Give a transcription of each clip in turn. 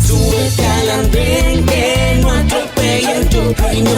Súbete al andén que no atropellen tu reino.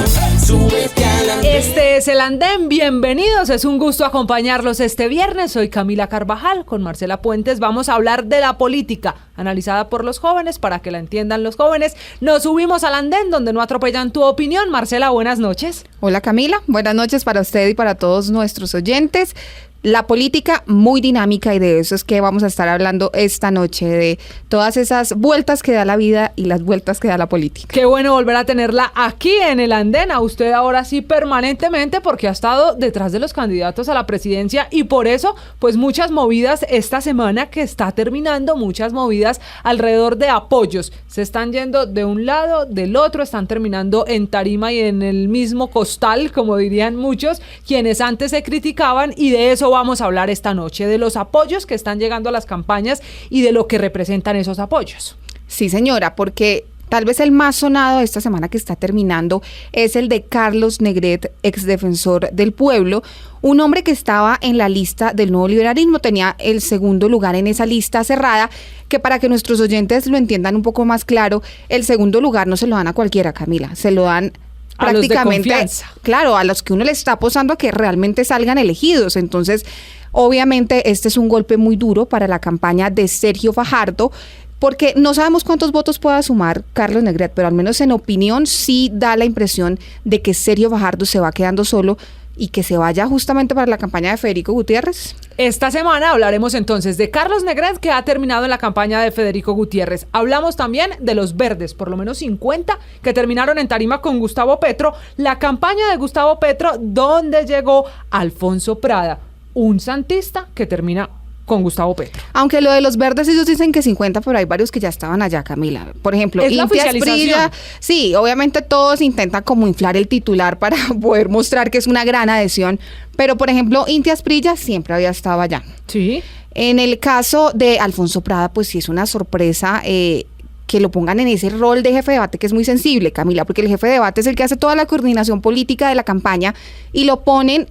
Súbete al andén. Este es El Andén, bienvenidos, es un gusto acompañarlos este viernes. Soy Camila Carvajal, con Marcela Puentes vamos a hablar de la política, analizada por los jóvenes, para que la entiendan los jóvenes. Nos subimos al andén donde no atropellan tu opinión. Marcela, buenas noches. Hola Camila, buenas noches para usted y para todos nuestros oyentes. La política muy dinámica, y de eso es que vamos a estar hablando esta noche, de todas esas vueltas que da la vida y las vueltas que da la política. Qué bueno volver a tenerla aquí en El Andén, a usted ahora sí permanentemente, porque ha estado detrás de los candidatos a la presidencia y por eso pues muchas movidas esta semana que está terminando, muchas movidas alrededor de apoyos. Se están yendo de un lado, del otro, están terminando en tarima y en el mismo costal, como dirían muchos, quienes antes se criticaban, y de eso vamos a hablar esta noche, de los apoyos que están llegando a las campañas y de lo que representan esos apoyos. Sí, señora, porque tal vez el más sonado esta semana que está terminando es el de Carlos Negret, exdefensor del pueblo, un hombre que estaba en la lista del Nuevo Liberalismo, tenía el segundo lugar en esa lista cerrada, que para que nuestros oyentes lo entiendan un poco más claro, el segundo lugar no se lo dan a cualquiera, Camila, se lo dan prácticamente, claro, a los que uno le está apostando a que realmente salgan elegidos. Entonces, obviamente, este es un golpe muy duro para la campaña de Sergio Fajardo, porque no sabemos cuántos votos pueda sumar Carlos Negret, pero al menos en opinión sí da la impresión de que Sergio Fajardo se va quedando solo y que se vaya justamente para la campaña de Federico Gutiérrez. Esta semana hablaremos entonces de Carlos Negret, que ha terminado en la campaña de Federico Gutiérrez. Hablamos también de los verdes, por lo menos 50, que terminaron en tarima con Gustavo Petro. La campaña de Gustavo Petro, donde llegó Alfonso Prada, un santista que termina con Gustavo Petro. Aunque lo de los verdes, ellos dicen que 50, pero hay varios que ya estaban allá, Camila. Por ejemplo, Inti Asprilla, sí, obviamente todos intentan como inflar el titular para poder mostrar que es una gran adhesión, pero por ejemplo, Inti Asprilla siempre había estado allá. Sí. En el caso de Alfonso Prada, pues sí es una sorpresa que lo pongan en ese rol de jefe de debate, que es muy sensible, Camila, porque el jefe de debate es el que hace toda la coordinación política de la campaña, y lo ponen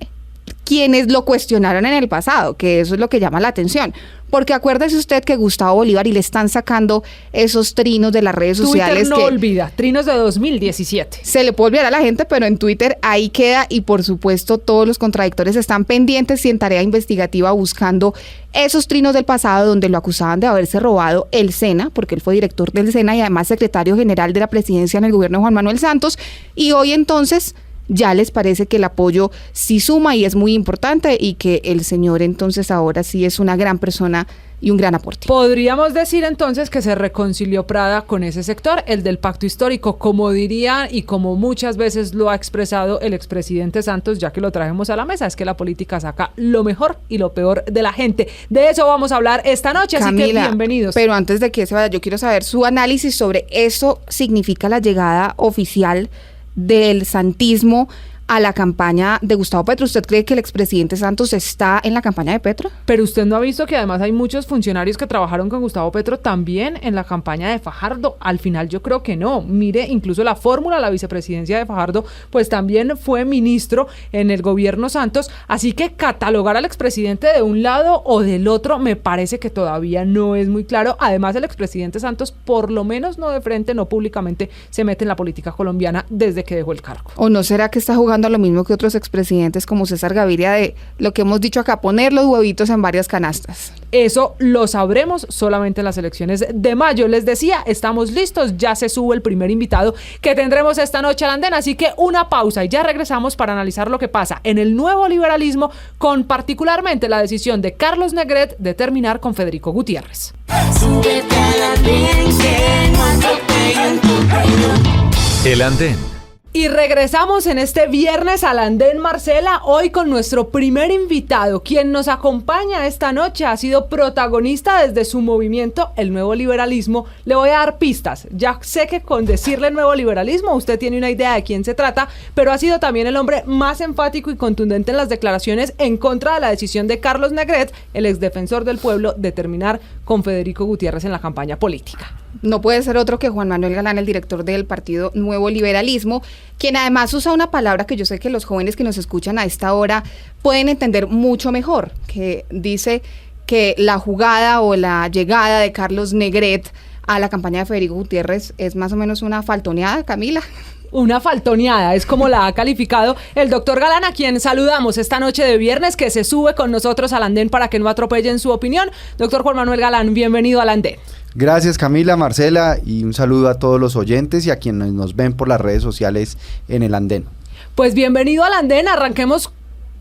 quienes lo cuestionaron en el pasado, que eso es lo que llama la atención. Porque acuérdese usted que Gustavo Bolívar, y le están sacando esos trinos de las redes sociales. Twitter no olvida, trinos de 2017. Se le puede olvidar a la gente, pero en Twitter ahí queda, y por supuesto todos los contradictores están pendientes y en tarea investigativa buscando esos trinos del pasado donde lo acusaban de haberse robado el SENA, porque él fue director del SENA y además secretario general de la presidencia en el gobierno de Juan Manuel Santos, y hoy entonces ya les parece que el apoyo sí suma y es muy importante, y que el señor entonces ahora sí es una gran persona y un gran aporte. Podríamos decir entonces que se reconcilió Prada con ese sector, el del pacto histórico, como diría y como muchas veces lo ha expresado el expresidente Santos, ya que lo trajimos a la mesa, es que la política saca lo mejor y lo peor de la gente. De eso vamos a hablar esta noche, Camila, así que bienvenidos. Pero antes de que se vaya, yo quiero saber su análisis sobre eso. ¿Significa la llegada oficial del santismo a la campaña de Gustavo Petro? ¿Usted cree que el expresidente Santos está en la campaña de Petro? Pero usted no ha visto que además hay muchos funcionarios que trabajaron con Gustavo Petro también en la campaña de Fajardo. Al final yo creo que no. Mire, incluso la fórmula, la vicepresidencia de Fajardo, pues también fue ministro en el gobierno Santos. Así que catalogar al expresidente de un lado o del otro me parece que todavía no es muy claro. Además, el expresidente Santos, por lo menos no de frente, no públicamente, se mete en la política colombiana desde que dejó el cargo. ¿O no será que está jugando a lo mismo que otros expresidentes como César Gaviria, de lo que hemos dicho acá, poner los huevitos en varias canastas? Eso lo sabremos solamente en las elecciones de mayo. Les decía, estamos listos, ya se sube el primer invitado que tendremos esta noche al andén, así que una pausa y ya regresamos para analizar lo que pasa en el nuevo liberalismo, con particularmente la decisión de Carlos Negret de terminar con Federico Gutiérrez. Súbete al andén que no atropellen tu reino. El Andén. Y regresamos en este viernes al andén, Marcela, hoy con nuestro primer invitado, quien nos acompaña esta noche, ha sido protagonista desde su movimiento, el Nuevo Liberalismo. Le voy a dar pistas, ya sé que con decirle Nuevo Liberalismo usted tiene una idea de quién se trata, pero ha sido también el hombre más enfático y contundente en las declaraciones en contra de la decisión de Carlos Negret, el exdefensor del pueblo, de terminar con Federico Gutiérrez en la campaña política. No puede ser otro que Juan Manuel Galán, el director del partido Nuevo Liberalismo, quien además usa una palabra que yo sé que los jóvenes que nos escuchan a esta hora pueden entender mucho mejor, que dice que la jugada o la llegada de Carlos Negret a la campaña de Federico Gutiérrez es más o menos una faltoneada, Camila? Una faltoneada, es como la ha calificado el doctor Galán, a quien saludamos esta noche de viernes, que se sube con nosotros al andén para que no atropellen su opinión. Doctor Juan Manuel Galán, bienvenido al andén. Gracias, Camila, Marcela, y un saludo a todos los oyentes y a quienes nos ven por las redes sociales en el andén. Pues bienvenido al andén, arranquemos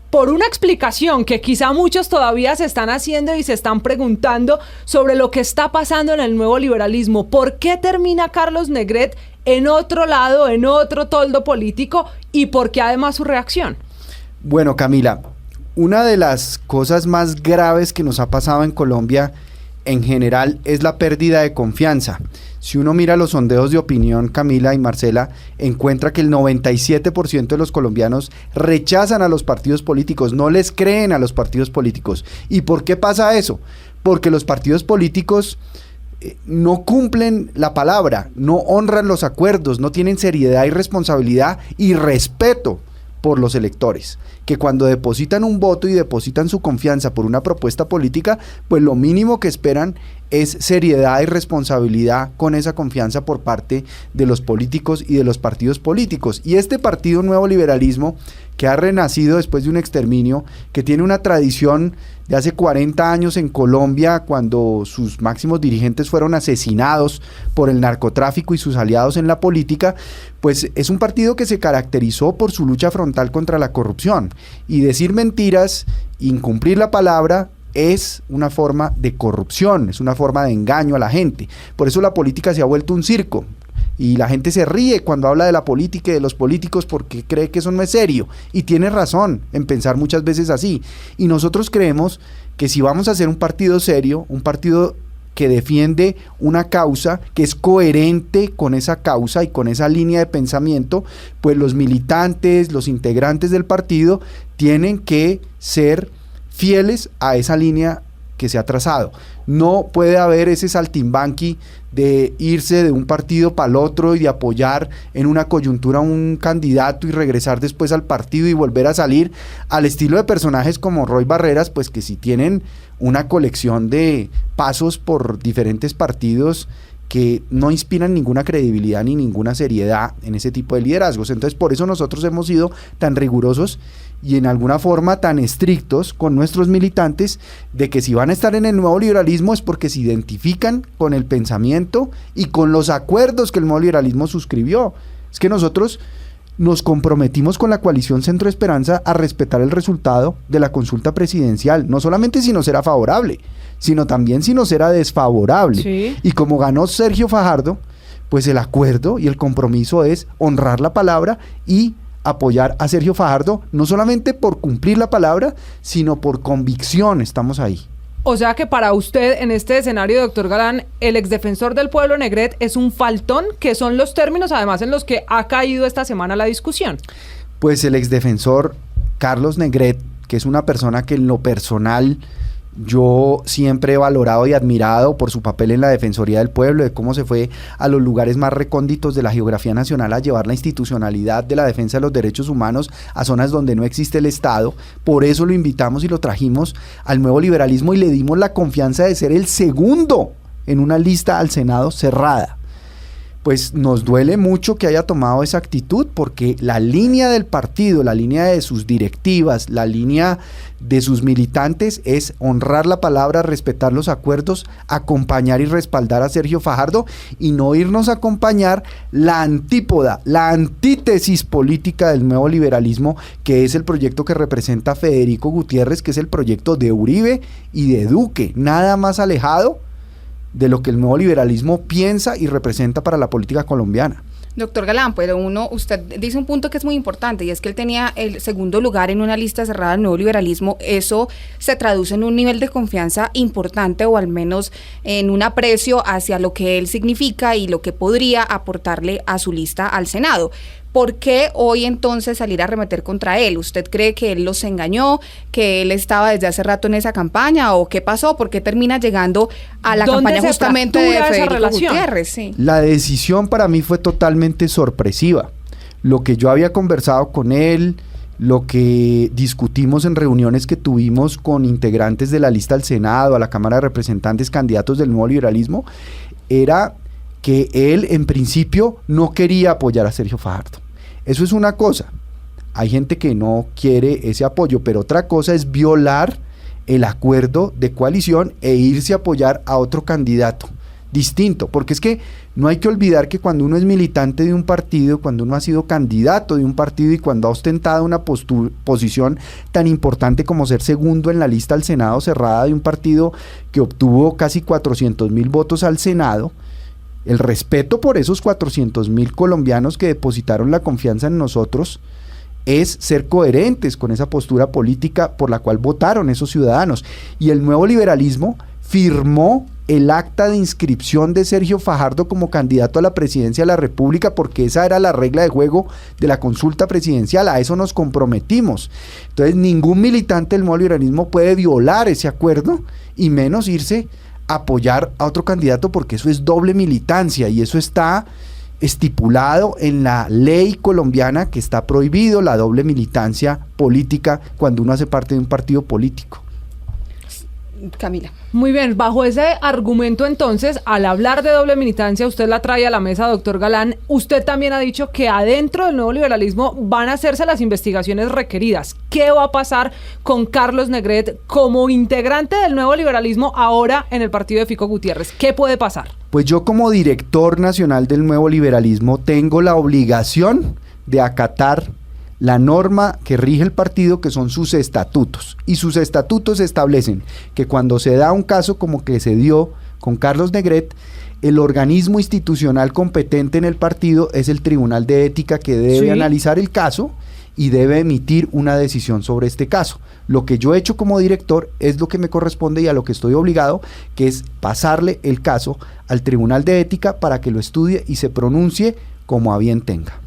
por una explicación que quizá muchos todavía se están haciendo y se están preguntando sobre lo que está pasando en el nuevo liberalismo. ¿Por qué termina Carlos Negret en otro lado, en otro toldo político, y por qué además su reacción? Bueno, Camila, una de las cosas más graves que nos ha pasado en Colombia en general es la pérdida de confianza. Si uno mira los sondeos de opinión, Camila y Marcela, encuentra que el 97% de los colombianos rechazan a los partidos políticos, no les creen a los partidos políticos. ¿Y por qué pasa eso? Porque los partidos políticos no cumplen la palabra, no honran los acuerdos, no tienen seriedad y responsabilidad y respeto por los electores, que cuando depositan un voto y depositan su confianza por una propuesta política, pues lo mínimo que esperan es seriedad y responsabilidad con esa confianza por parte de los políticos y de los partidos políticos. Y este partido Nuevo Liberalismo, que ha renacido después de un exterminio, que tiene una tradición de hace 40 años en Colombia, cuando sus máximos dirigentes fueron asesinados por el narcotráfico y sus aliados en la política, pues es un partido que se caracterizó por su lucha frontal contra la corrupción. Y decir mentiras, incumplir la palabra, es una forma de corrupción, es una forma de engaño a la gente. Por eso la política se ha vuelto un circo. Y la gente se ríe cuando habla de la política y de los políticos porque cree que eso no es serio. Y tiene razón en pensar muchas veces así. Y nosotros creemos que si vamos a hacer un partido serio, un partido que defiende una causa, que es coherente con esa causa y con esa línea de pensamiento, pues los militantes, los integrantes del partido tienen que ser fieles a esa línea que se ha trazado. No puede haber ese saltimbanqui de irse de un partido para el otro y de apoyar en una coyuntura a un candidato y regresar después al partido y volver a salir, al estilo de personajes como Roy Barreras, pues que si tienen una colección de pasos por diferentes partidos que no inspiran ninguna credibilidad ni ninguna seriedad en ese tipo de liderazgos. Entonces, por eso nosotros hemos sido tan rigurosos y en alguna forma tan estrictos con nuestros militantes de que si van a estar en el nuevo liberalismo es porque se identifican con el pensamiento y con los acuerdos que el nuevo liberalismo suscribió. Es que nosotros nos comprometimos con la coalición Centro Esperanza a respetar el resultado de la consulta presidencial, no solamente si nos era favorable, sino también si nos era desfavorable. Sí. Y como ganó Sergio Fajardo, pues el acuerdo y el compromiso es honrar la palabra y apoyar a Sergio Fajardo, no solamente por cumplir la palabra, sino por convicción. Estamos ahí. O sea que para usted, en este escenario, doctor Galán, el exdefensor del pueblo Negret es un faltón, que son los términos además en los que ha caído esta semana la discusión. Pues el exdefensor Carlos Negret, que es una persona que en lo personal yo siempre he valorado y admirado por su papel en la Defensoría del Pueblo, de cómo se fue a los lugares más recónditos de la geografía nacional a llevar la institucionalidad de la defensa de los derechos humanos a zonas donde no existe el Estado. Por eso lo invitamos y lo trajimos al nuevo liberalismo y le dimos la confianza de ser el segundo en una lista al Senado cerrada. Pues nos duele mucho que haya tomado esa actitud, porque la línea del partido, la línea de sus directivas, la línea de sus militantes es honrar la palabra, respetar los acuerdos, acompañar y respaldar a Sergio Fajardo y no irnos a acompañar la antípoda, la antítesis política del nuevo liberalismo, que es el proyecto que representa Federico Gutiérrez, que es el proyecto de Uribe y de Duque, nada más alejado de lo que el nuevo liberalismo piensa y representa para la política colombiana. Doctor Galán, pero usted dice un punto que es muy importante, y es que él tenía el segundo lugar en una lista cerrada del nuevo liberalismo. Eso se traduce en un nivel de confianza importante, o al menos en un aprecio hacia lo que él significa y lo que podría aportarle a su lista al Senado. ¿Por qué hoy entonces salir a arremeter contra él? ¿Usted cree que él los engañó, que él estaba desde hace rato en esa campaña, o qué pasó? ¿Por qué termina llegando a la campaña justamente de Federico Gutiérrez? Sí. La decisión para mí fue totalmente sorpresiva. Lo que yo había conversado con él, lo que discutimos en reuniones que tuvimos con integrantes de la lista al Senado, a la Cámara de Representantes, candidatos del nuevo liberalismo, era que él en principio no quería apoyar a Sergio Fajardo. Eso es una cosa. Hay gente que no quiere ese apoyo, pero otra cosa es violar el acuerdo de coalición e irse a apoyar a otro candidato distinto, porque es que no hay que olvidar que cuando uno es militante de un partido, cuando uno ha sido candidato de un partido y cuando ha ostentado una posición tan importante como ser segundo en la lista al Senado cerrada de un partido que obtuvo casi 400,000 votos al Senado, el respeto por esos 400,000 colombianos que depositaron la confianza en nosotros es ser coherentes con esa postura política por la cual votaron esos ciudadanos. Y el nuevo liberalismo firmó el acta de inscripción de Sergio Fajardo como candidato a la presidencia de la República, porque esa era la regla de juego de la consulta presidencial, a eso nos comprometimos. Entonces ningún militante del nuevo liberalismo puede violar ese acuerdo y menos irse a apoyar a otro candidato, porque eso es doble militancia y eso está estipulado en la ley colombiana, que está prohibido la doble militancia política cuando uno hace parte de un partido político. Camila. Muy bien, bajo ese argumento entonces, al hablar de doble militancia, usted la trae a la mesa, doctor Galán. Usted también ha dicho que adentro del nuevo liberalismo van a hacerse las investigaciones requeridas. ¿Qué va a pasar con Carlos Negret como integrante del nuevo liberalismo ahora en el partido de Fico Gutiérrez? ¿Qué puede pasar? Pues yo, como director nacional del nuevo liberalismo, tengo la obligación de acatar la norma que rige el partido, que son sus estatutos, y sus estatutos establecen que cuando se da un caso como que se dio con Carlos Negret, el organismo institucional competente en el partido es el Tribunal de Ética, que debe analizar el caso y debe emitir una decisión sobre este caso. Lo que yo he hecho como director es lo que me corresponde y a lo que estoy obligado, que es pasarle el caso al Tribunal de Ética para que lo estudie y se pronuncie como a bien tenga.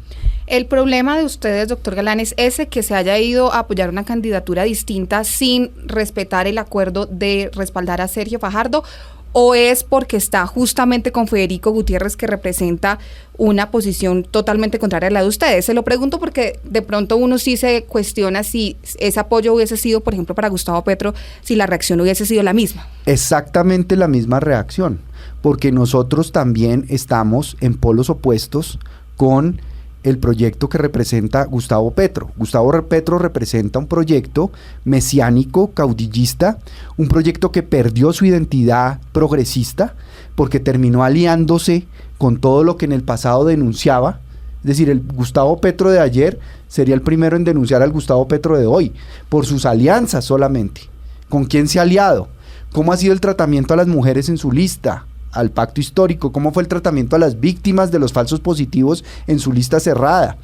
El problema de ustedes, doctor Galán, es ese, que se haya ido a apoyar una candidatura distinta sin respetar el acuerdo de respaldar a Sergio Fajardo, ¿o es porque está justamente con Federico Gutiérrez, que representa una posición totalmente contraria a la de ustedes? Se lo pregunto porque de pronto uno sí se cuestiona si ese apoyo hubiese sido, por ejemplo, para Gustavo Petro, si la reacción hubiese sido la misma. Exactamente la misma reacción, porque nosotros también estamos en polos opuestos con el proyecto que representa Gustavo Petro. Gustavo Petro representa un proyecto mesiánico, caudillista, un proyecto que perdió su identidad progresista porque terminó aliándose con todo lo que en el pasado denunciaba. Es decir, el Gustavo Petro de ayer sería el primero en denunciar al Gustavo Petro de hoy, por sus alianzas solamente. ¿Con quién se ha aliado? ¿Cómo ha sido el tratamiento a las mujeres en su lista? Al pacto histórico, cómo fue el tratamiento a las víctimas de los falsos positivos en su lista cerrada,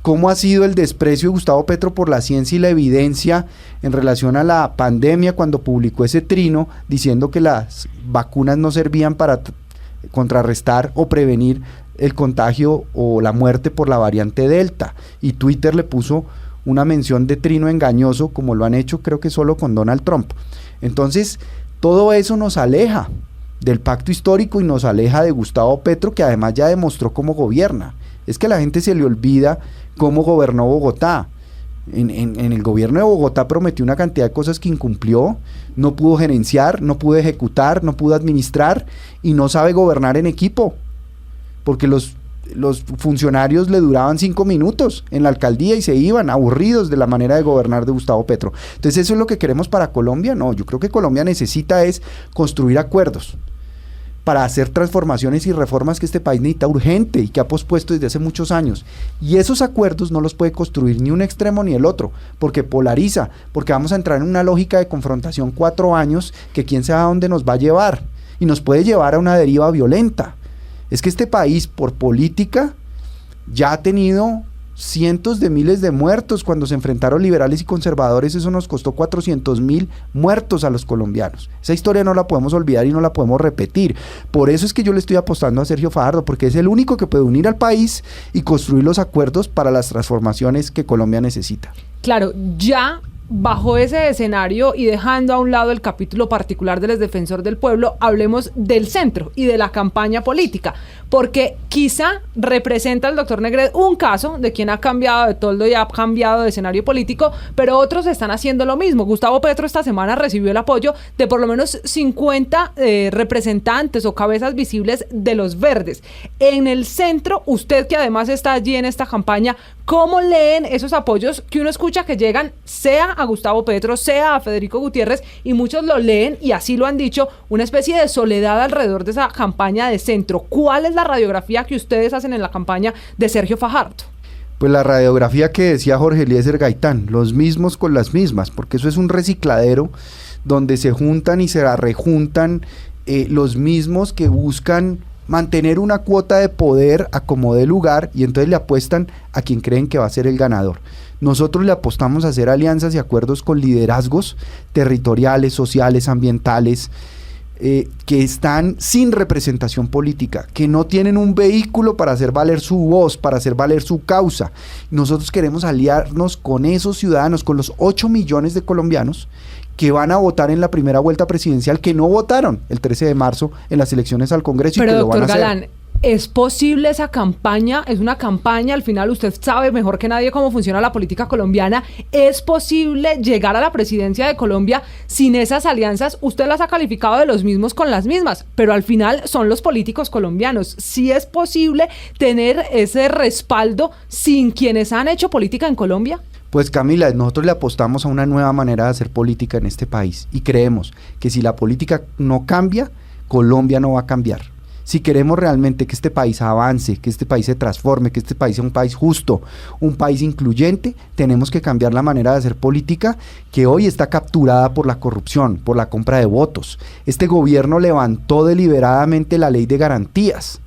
cómo ha sido el desprecio de Gustavo Petro por la ciencia y la evidencia en relación a la pandemia, cuando publicó ese trino diciendo que las vacunas no servían para contrarrestar o prevenir el contagio o la muerte por la variante Delta, y Twitter le puso una mención de trino engañoso, como lo han hecho creo que solo con Donald Trump. Entonces todo eso nos aleja del pacto histórico y nos aleja de Gustavo Petro, que además ya demostró cómo gobierna. Es que a la gente se le olvida cómo gobernó Bogotá. En el gobierno de Bogotá prometió una cantidad de cosas que incumplió, no pudo gerenciar, no pudo ejecutar, no pudo administrar y no sabe gobernar en equipo, porque los funcionarios le duraban 5 minutos en la alcaldía y se iban aburridos de la manera de gobernar de Gustavo Petro. Entonces, ¿eso es lo que queremos para Colombia? No, yo creo que Colombia necesita es construir acuerdos para hacer transformaciones y reformas que este país necesita urgente y que ha pospuesto desde hace muchos años. Y esos acuerdos no los puede construir ni un extremo ni el otro, porque polariza, porque vamos a entrar en una lógica de confrontación 4 años que quién sabe a dónde nos va a llevar, y nos puede llevar a una deriva violenta. Es que este país, por política, ya ha tenido cientos de miles de muertos. Cuando se enfrentaron liberales y conservadores, eso nos costó 400,000 muertos a los colombianos. Esa historia no la podemos olvidar y no la podemos repetir. Por eso es que yo le estoy apostando a Sergio Fajardo, porque es el único que puede unir al país y construir los acuerdos para las transformaciones que Colombia necesita. Claro, ya bajo ese escenario y dejando a un lado el capítulo particular del Defensor del Pueblo, hablemos del centro y de la campaña política, porque quizá representa el doctor Negret un caso de quien ha cambiado de toldo y ha cambiado de escenario político, pero otros están haciendo lo mismo. Gustavo Petro esta semana recibió el apoyo de por lo menos 50 representantes o cabezas visibles de los verdes. En el centro, usted que además está allí en esta campaña, ¿cómo leen esos apoyos que uno escucha que llegan, sea a Gustavo Petro, sea a Federico Gutiérrez, y muchos lo leen y así lo han dicho, una especie de soledad alrededor de esa campaña de centro? ¿Cuál es la radiografía que ustedes hacen en la campaña de Sergio Fajardo? Pues la radiografía que decía Jorge Eliezer Gaitán, los mismos con las mismas, porque eso es un recicladero donde se juntan y se rejuntan los mismos que buscan mantener una cuota de poder a como dé lugar, y entonces le apuestan a quien creen que va a ser el ganador. Nosotros le apostamos a hacer alianzas y acuerdos con liderazgos territoriales, sociales, ambientales, que están sin representación política, que no tienen un vehículo para hacer valer su voz, para hacer valer su causa. Nosotros queremos aliarnos con esos ciudadanos, con los 8 millones de colombianos que van a votar en la primera vuelta presidencial, que no votaron el 13 de marzo en las elecciones al Congreso. Pero y que doctor lo van a Galán, hacer. ¿es posible esa campaña? ¿Es una campaña? Al final usted sabe mejor que nadie cómo funciona la política colombiana. ¿Es posible llegar a la presidencia de Colombia sin esas alianzas? Usted las ha calificado de los mismos con las mismas, pero al final son los políticos colombianos. ¿Sí es posible tener ese respaldo sin quienes han hecho política en Colombia? Pues Camila, nosotros le apostamos a una nueva manera de hacer política en este país y creemos que si la política no cambia, Colombia no va a cambiar. Si queremos realmente que este país avance, que este país se transforme, que este país sea un país justo, un país incluyente, tenemos que cambiar la manera de hacer política que hoy está capturada por la corrupción, por la compra de votos. Este gobierno levantó deliberadamente la ley de garantías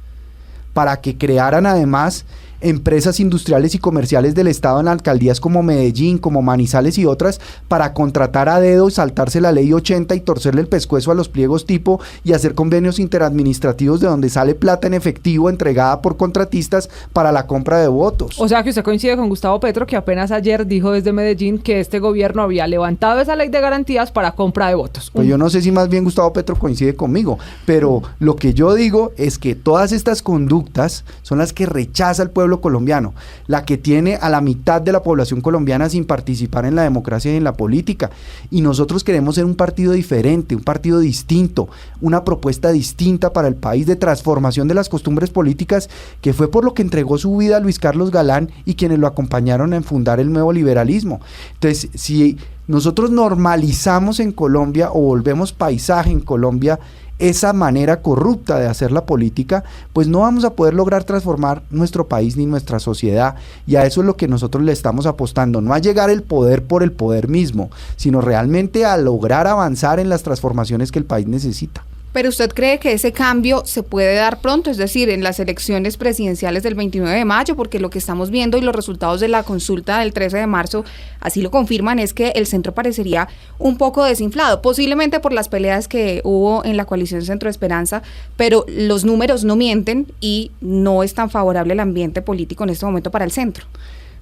para que crearan además empresas industriales y comerciales del Estado en alcaldías como Medellín, como Manizales y otras, para contratar a dedo y saltarse la ley 80 y torcerle el pescuezo a los pliegos tipo y hacer convenios interadministrativos de donde sale plata en efectivo entregada por contratistas para la compra de votos. O sea que usted coincide con Gustavo Petro, que apenas ayer dijo desde Medellín que este gobierno había levantado esa ley de garantías para compra de votos. Pues yo no sé si más bien Gustavo Petro coincide conmigo, pero lo que yo digo es que todas estas conductas son las que rechaza el pueblo colombiano, la que tiene a la mitad de la población colombiana sin participar en la democracia y en la política, y nosotros queremos ser un partido diferente, un partido distinto, una propuesta distinta para el país de transformación de las costumbres políticas, que fue por lo que entregó su vida Luis Carlos Galán y quienes lo acompañaron en fundar el nuevo liberalismo. Entonces, si nosotros normalizamos en Colombia o volvemos paisaje en Colombia esa manera corrupta de hacer la política, pues no vamos a poder lograr transformar nuestro país ni nuestra sociedad, y a eso es lo que nosotros le estamos apostando, no a llegar al poder por el poder mismo, sino realmente a lograr avanzar en las transformaciones que el país necesita. Pero ¿usted cree que ese cambio se puede dar pronto, es decir, en las elecciones presidenciales del 29 de mayo? Porque lo que estamos viendo y los resultados de la consulta del 13 de marzo así lo confirman, es que el centro parecería un poco desinflado, posiblemente por las peleas que hubo en la coalición Centro Esperanza, pero los números no mienten y no es tan favorable el ambiente político en este momento para el centro.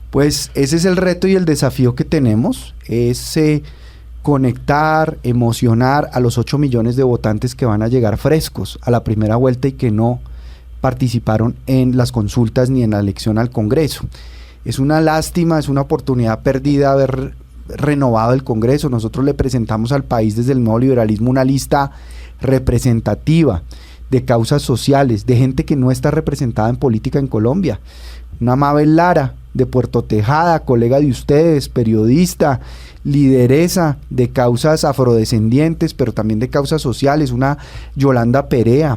Pues ese es el reto y el desafío que tenemos, es conectar, emocionar a los 8 millones de votantes que van a llegar frescos a la primera vuelta y que no participaron en las consultas ni en la elección al Congreso. Es una lástima, es una oportunidad perdida haber renovado el Congreso. Nosotros le presentamos al país desde el nuevo liberalismo una lista representativa de causas sociales, de gente que no está representada en política en Colombia. Una Mabel Lara de Puerto Tejada, colega de ustedes, periodista, lideresa de causas afrodescendientes, pero también de causas sociales, una Yolanda Perea,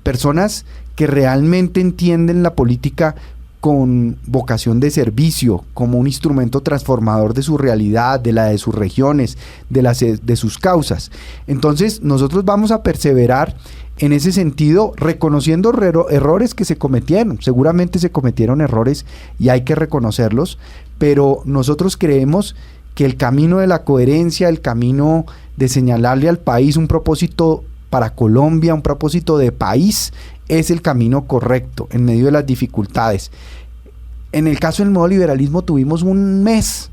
personas que realmente entienden la política con vocación de servicio, como un instrumento transformador de su realidad, de la de sus regiones, de sus causas. Entonces nosotros vamos a perseverar en ese sentido, reconociendo errores que se cometieron. Seguramente se cometieron errores y hay que reconocerlos, pero nosotros creemos que el camino de la coherencia, el camino de señalarle al país un propósito para Colombia, un propósito de país, es el camino correcto en medio de las dificultades. En el caso del nuevo liberalismo tuvimos un mes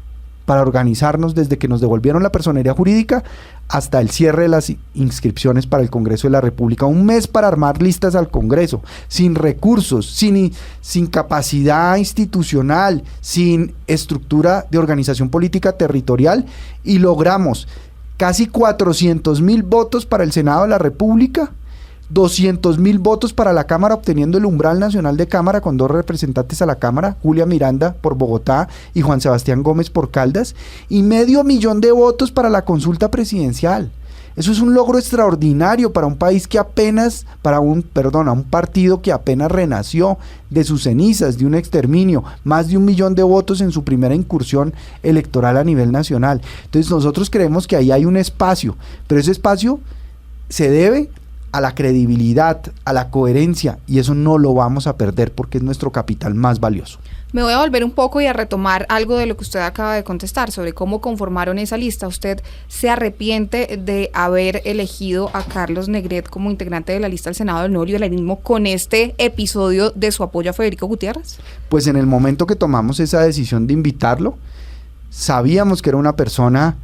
para organizarnos desde que nos devolvieron la personería jurídica hasta el cierre de las inscripciones para el Congreso de la República. Un mes para armar listas al Congreso, sin recursos, sin capacidad institucional, sin estructura de organización política territorial, y logramos casi 400.000 votos para el Senado de la República, 200.000 votos para la Cámara, obteniendo el umbral nacional de Cámara con 2 representantes a la Cámara, Julia Miranda por Bogotá y Juan Sebastián Gómez por Caldas, y 500.000 de votos para la consulta presidencial. Eso es un logro extraordinario para un país que apenas, a un partido que apenas renació de sus cenizas, de un exterminio, más de 1 millón de votos en su primera incursión electoral a nivel nacional. Entonces nosotros creemos que ahí hay un espacio, pero ese espacio se debe a la credibilidad, a la coherencia, y eso no lo vamos a perder porque es nuestro capital más valioso. Me voy a volver un poco y a retomar algo de lo que usted acaba de contestar sobre cómo conformaron esa lista. ¿Usted se arrepiente de haber elegido a Carlos Negret como integrante de la lista del Senado del Nuevo Liberalismo con este episodio de su apoyo a Federico Gutiérrez? Pues en el momento que tomamos esa decisión de invitarlo, sabíamos que era una persona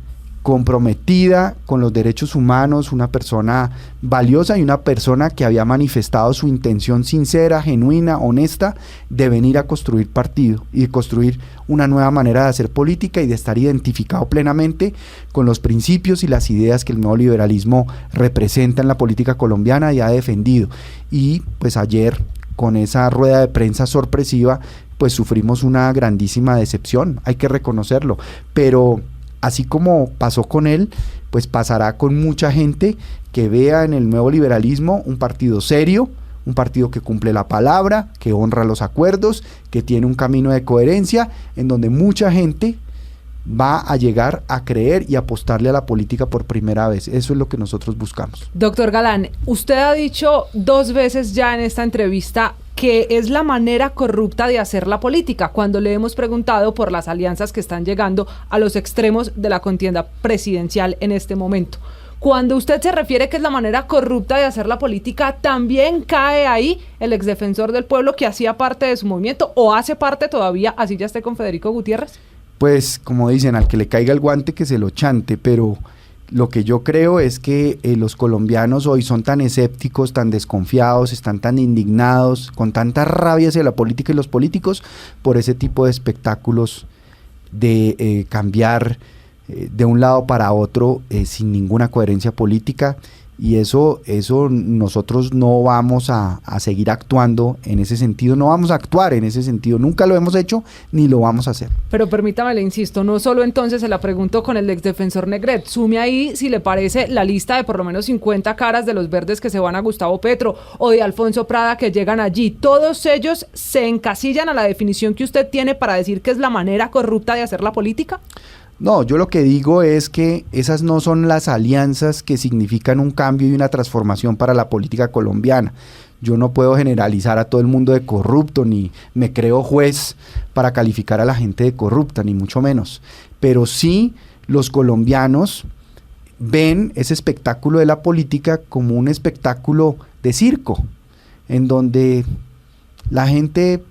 comprometida con los derechos humanos, una persona valiosa y una persona que había manifestado su intención sincera, genuina, honesta de venir a construir partido y de construir una nueva manera de hacer política y de estar identificado plenamente con los principios y las ideas que el nuevo liberalismo representa en la política colombiana y ha defendido. Y pues ayer, con esa rueda de prensa sorpresiva, pues sufrimos una grandísima decepción, hay que reconocerlo, pero así como pasó con él, pues pasará con mucha gente que vea en el nuevo liberalismo un partido serio, un partido que cumple la palabra, que honra los acuerdos, que tiene un camino de coherencia, en donde mucha gente va a llegar a creer y apostarle a la política por primera vez. Eso es lo que nosotros buscamos. Doctor Galán, usted ha dicho 2 veces ya en esta entrevista que es la manera corrupta de hacer la política, cuando le hemos preguntado por las alianzas que están llegando a los extremos de la contienda presidencial en este momento. Cuando usted se refiere que es la manera corrupta de hacer la política, ¿también cae ahí el exdefensor del pueblo que hacía parte de su movimiento o hace parte todavía, así ya esté con Federico Gutiérrez? Pues como dicen, al que le caiga el guante que se lo chante, pero lo que yo creo es que los colombianos hoy son tan escépticos, tan desconfiados, están tan indignados, con tanta rabia hacia la política y los políticos por ese tipo de espectáculos de cambiar de un lado para otro sin ninguna coherencia política. Y eso nosotros no vamos a seguir actuando en ese sentido, no vamos a actuar en ese sentido, nunca lo hemos hecho ni lo vamos a hacer. Pero permítame, le insisto, no solo entonces se la pregunto con el exdefensor Negret, sume ahí si le parece la lista de por lo menos 50 caras de los verdes que se van a Gustavo Petro o de Alfonso Prada que llegan allí, todos ellos se encasillan a la definición que usted tiene para decir que es la manera corrupta de hacer la política. No, yo lo que digo es que esas no son las alianzas que significan un cambio y una transformación para la política colombiana. Yo no puedo generalizar a todo el mundo de corrupto, ni me creo juez para calificar a la gente de corrupta, ni mucho menos. Pero sí, los colombianos ven ese espectáculo de la política como un espectáculo de circo, en donde la gente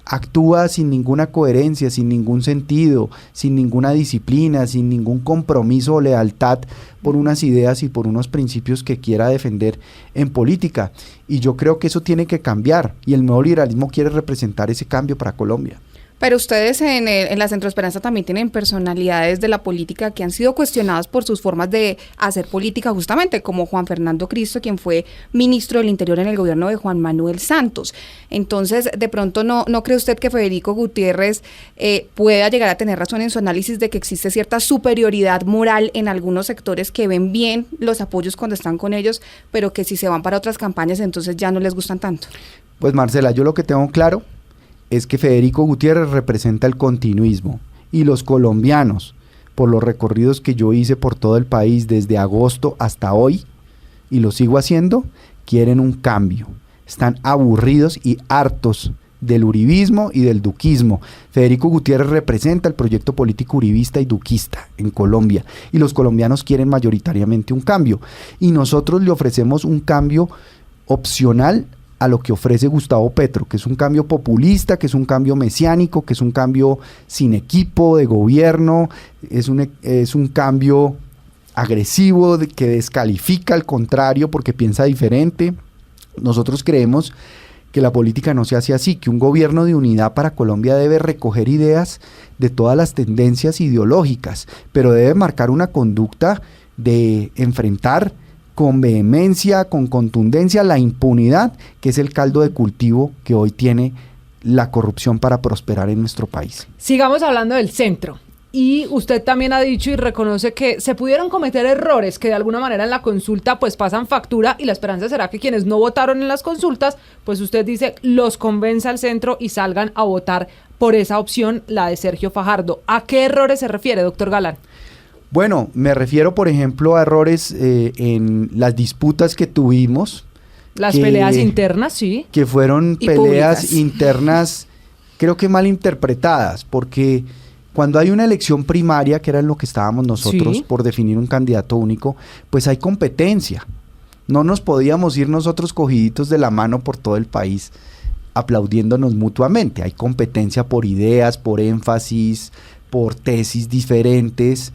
actúa sin ninguna coherencia, sin ningún sentido, sin ninguna disciplina, sin ningún compromiso o lealtad por unas ideas y por unos principios que quiera defender en política. Y yo creo que eso tiene que cambiar y el nuevo liberalismo quiere representar ese cambio para Colombia. Pero ustedes en la Centro Esperanza también tienen personalidades de la política que han sido cuestionadas por sus formas de hacer política justamente, como Juan Fernando Cristo, quien fue ministro del Interior en el gobierno de Juan Manuel Santos. Entonces, de pronto, ¿no cree usted que Federico Gutiérrez pueda llegar a tener razón en su análisis de que existe cierta superioridad moral en algunos sectores que ven bien los apoyos cuando están con ellos, pero que si se van para otras campañas, entonces ya no les gustan tanto? Pues Marcela, yo lo que tengo claro es que Federico Gutiérrez representa el continuismo y los colombianos, por los recorridos que yo hice por todo el país desde agosto hasta hoy, y lo sigo haciendo, quieren un cambio. Están aburridos y hartos del uribismo y del duquismo. Federico Gutiérrez representa el proyecto político uribista y duquista en Colombia, y los colombianos quieren mayoritariamente un cambio, y nosotros le ofrecemos un cambio opcional a lo que ofrece Gustavo Petro, que es un cambio populista, que es un cambio mesiánico, que es un cambio sin equipo de gobierno, es un cambio agresivo que descalifica al contrario porque piensa diferente. Nosotros creemos que la política no se hace así, que un gobierno de unidad para Colombia debe recoger ideas de todas las tendencias ideológicas, pero debe marcar una conducta de enfrentar con vehemencia, con contundencia, la impunidad, que es el caldo de cultivo que hoy tiene la corrupción para prosperar en nuestro país. Sigamos hablando del centro. Y usted también ha dicho y reconoce que se pudieron cometer errores que de alguna manera en la consulta pues pasan factura, y la esperanza será que quienes no votaron en las consultas, pues usted dice, los convenza al centro y salgan a votar por esa opción, la de Sergio Fajardo. ¿A qué errores se refiere, doctor Galán? Bueno, me refiero, por ejemplo, a errores en las disputas que tuvimos. Las peleas internas, sí. Que fueron Y peleas públicas. internas, creo que mal interpretadas, porque cuando hay una elección primaria, que era en lo que estábamos nosotros, Sí. por definir un candidato único, pues hay competencia. No nos podíamos ir nosotros cogiditos de la mano por todo el país aplaudiéndonos mutuamente. Hay competencia por ideas, por énfasis, por tesis diferentes.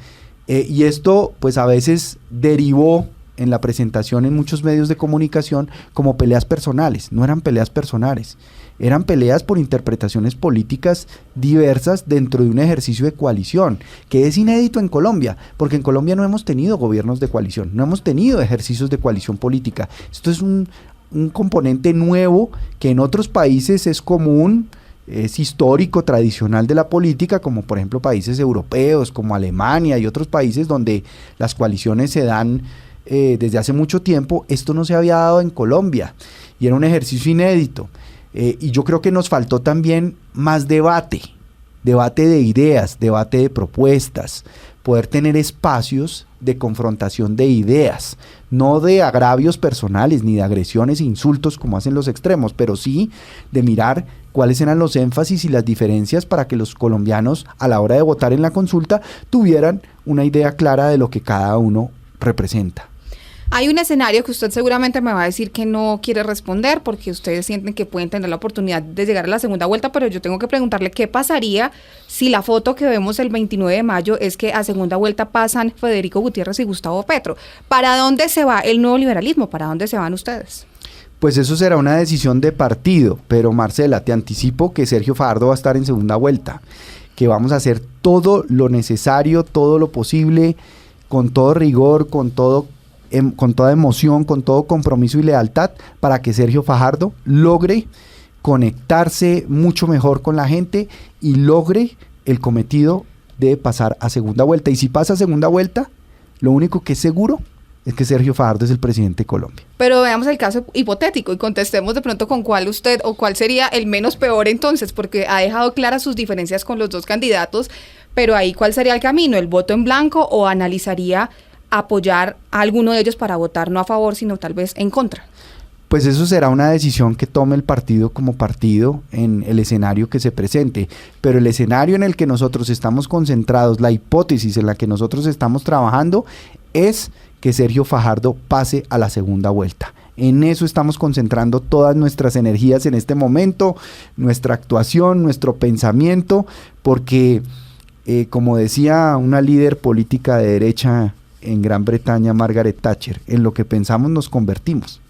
Y esto pues a veces derivó en la presentación en muchos medios de comunicación como peleas personales. No eran peleas personales, eran peleas por interpretaciones políticas diversas dentro de un ejercicio de coalición, que es inédito en Colombia, porque en Colombia no hemos tenido gobiernos de coalición, no hemos tenido ejercicios de coalición política. Esto es un componente nuevo que en otros países es común, es histórico, tradicional de la política, como por ejemplo países europeos, como Alemania y otros países donde las coaliciones se dan desde hace mucho tiempo. Esto no se había dado en Colombia y era un ejercicio inédito. Y yo creo que nos faltó también más debate de ideas, debate de propuestas, poder tener espacios de confrontación de ideas, no de agravios personales, ni de agresiones e insultos como hacen los extremos, pero sí de mirar cuáles eran los énfasis y las diferencias para que los colombianos a la hora de votar en la consulta tuvieran una idea clara de lo que cada uno representa. Hay un escenario que usted seguramente me va a decir que no quiere responder porque ustedes sienten que pueden tener la oportunidad de llegar a la segunda vuelta, pero yo tengo que preguntarle qué pasaría si la foto que vemos el 29 de mayo es que a segunda vuelta pasan Federico Gutiérrez y Gustavo Petro. ¿Para dónde se va el nuevo liberalismo? ¿Para dónde se van ustedes? Pues eso será una decisión de partido, pero Marcela, te anticipo que Sergio Fajardo va a estar en segunda vuelta, que vamos a hacer todo lo necesario, todo lo posible, con todo rigor, con toda emoción, con todo compromiso y lealtad, para que Sergio Fajardo logre conectarse mucho mejor con la gente y logre el cometido de pasar a segunda vuelta. Y si pasa a segunda vuelta, lo único que es seguro es que Sergio Fajardo es el presidente de Colombia. Pero veamos el caso hipotético y contestemos de pronto con cuál usted o cuál sería el menos peor entonces, porque ha dejado claras sus diferencias con los dos candidatos, pero ahí ¿cuál sería el camino? ¿El voto en blanco o analizaría apoyar a alguno de ellos para votar no a favor, sino tal vez en contra? Pues eso será una decisión que tome el partido como partido en el escenario que se presente, pero el escenario en el que nosotros estamos concentrados, la hipótesis en la que nosotros estamos trabajando es que Sergio Fajardo pase a la segunda vuelta. En eso estamos concentrando todas nuestras energías en este momento, nuestra actuación, nuestro pensamiento, porque como decía una líder política de derecha en Gran Bretaña, Margaret Thatcher, en lo que pensamos nos convertimos.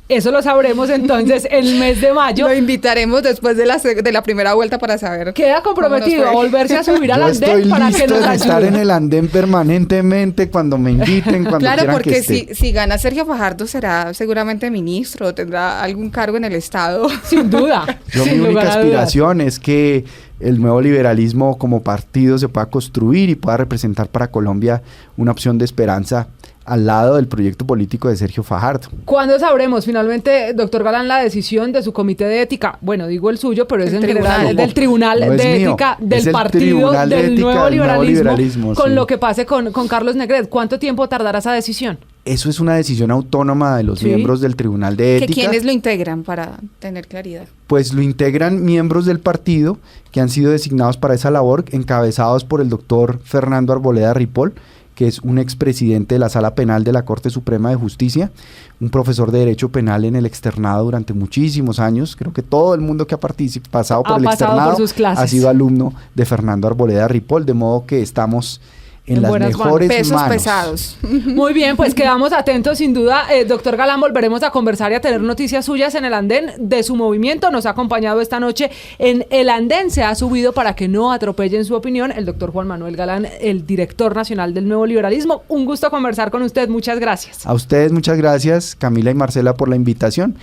Eso lo sabremos entonces el mes de mayo. Lo invitaremos después de la primera vuelta para saber. Queda comprometido a cómo nos fue. volverse a subir al Yo andén estoy para que listo nos de estar ayude. en el andén permanentemente cuando me inviten, cuando Claro, quieran porque que esté. si gana Sergio Fajardo será seguramente ministro, tendrá algún cargo en el Estado. Sin duda. Yo sin mi única lugar a dudas. aspiración es que el nuevo liberalismo como partido se pueda construir y pueda representar para Colombia una opción de esperanza al lado del proyecto político de Sergio Fajardo. ¿Cuándo sabremos finalmente, doctor Galán, la decisión de su comité de ética? Bueno, digo el suyo, pero es El en tribunal. general del Tribunal No es de mío, Ética es del el partido Tribunal de del Ética nuevo del nuevo liberalismo, con sí. lo que pase con Carlos Negret. ¿Cuánto tiempo tardará esa decisión? Eso es una decisión autónoma de los Sí. miembros del Tribunal de ¿Que Ética. quiénes lo integran para tener claridad? Pues lo integran miembros del partido que han sido designados para esa labor, encabezados por el doctor Fernando Arboleda Ripoll, que es un expresidente de la Sala Penal de la Corte Suprema de Justicia, un profesor de Derecho Penal en el externado durante muchísimos años. Creo que todo el mundo que ha pasado por el externado sus clases. ha sido alumno de Fernando Arboleda Ripoll, de modo que estamos en las mejores pesos manos. pesados. Muy bien, pues quedamos atentos sin duda. Doctor Galán, volveremos a conversar y a tener noticias suyas en el andén de su movimiento. Nos ha acompañado esta noche en el andén. Se ha subido para que no atropellen su opinión el doctor Juan Manuel Galán, el director nacional del Nuevo Liberalismo. Un gusto conversar con usted. Muchas gracias. A ustedes muchas gracias, Camila y Marcela, por la invitación.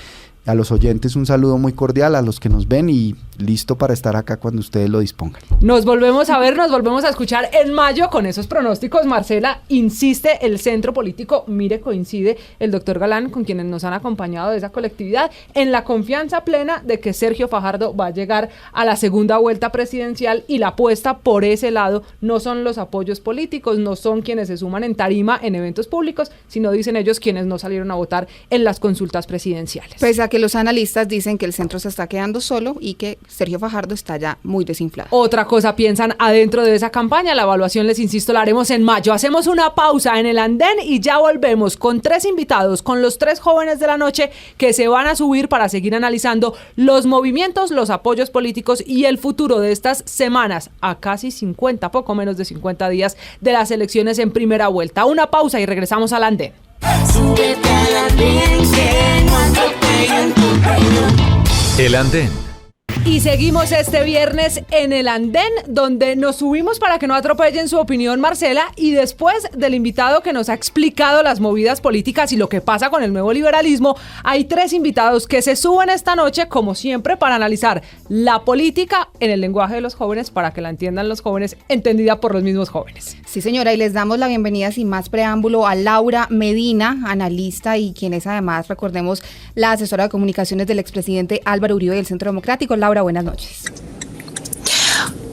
A los oyentes un saludo muy cordial, a los que nos ven, y listo para estar acá cuando ustedes lo dispongan. Nos volvemos a ver, nos volvemos a escuchar en mayo con esos pronósticos. Marcela, insiste el centro político, mire, coincide el doctor Galán con quienes nos han acompañado de esa colectividad en la confianza plena de que Sergio Fajardo va a llegar a la segunda vuelta presidencial, y la apuesta por ese lado no son los apoyos políticos, no son quienes se suman en tarima en eventos públicos, sino, dicen ellos, quienes no salieron a votar en las consultas presidenciales. Pese a que los analistas dicen que el centro se está quedando solo y que Sergio Fajardo está ya muy desinflado. Otra cosa piensan adentro de esa campaña. La evaluación, les insisto, la haremos en mayo. Hacemos una pausa en el andén y ya volvemos con 3 invitados, con los 3 jóvenes de la noche que se van a subir para seguir analizando los movimientos, los apoyos políticos y el futuro de estas semanas, a casi 50, poco menos de 50 días de las elecciones en primera vuelta. Una pausa y regresamos al andén. Súbete al andén que no atropellen tu opinión. El andén. Y seguimos este viernes en el andén, donde nos subimos para que no atropellen su opinión, Marcela, y después del invitado que nos ha explicado las movidas políticas y lo que pasa con el nuevo liberalismo, hay 3 invitados que se suben esta noche, como siempre, para analizar la política en el lenguaje de los jóvenes, para que la entiendan los jóvenes, entendida por los mismos jóvenes. Sí, señora, y les damos la bienvenida sin más preámbulo a Laura Medina, analista y quien es además, recordemos, la asesora de comunicaciones del expresidente Álvaro Uribe del Centro Democrático. Laura, buenas noches.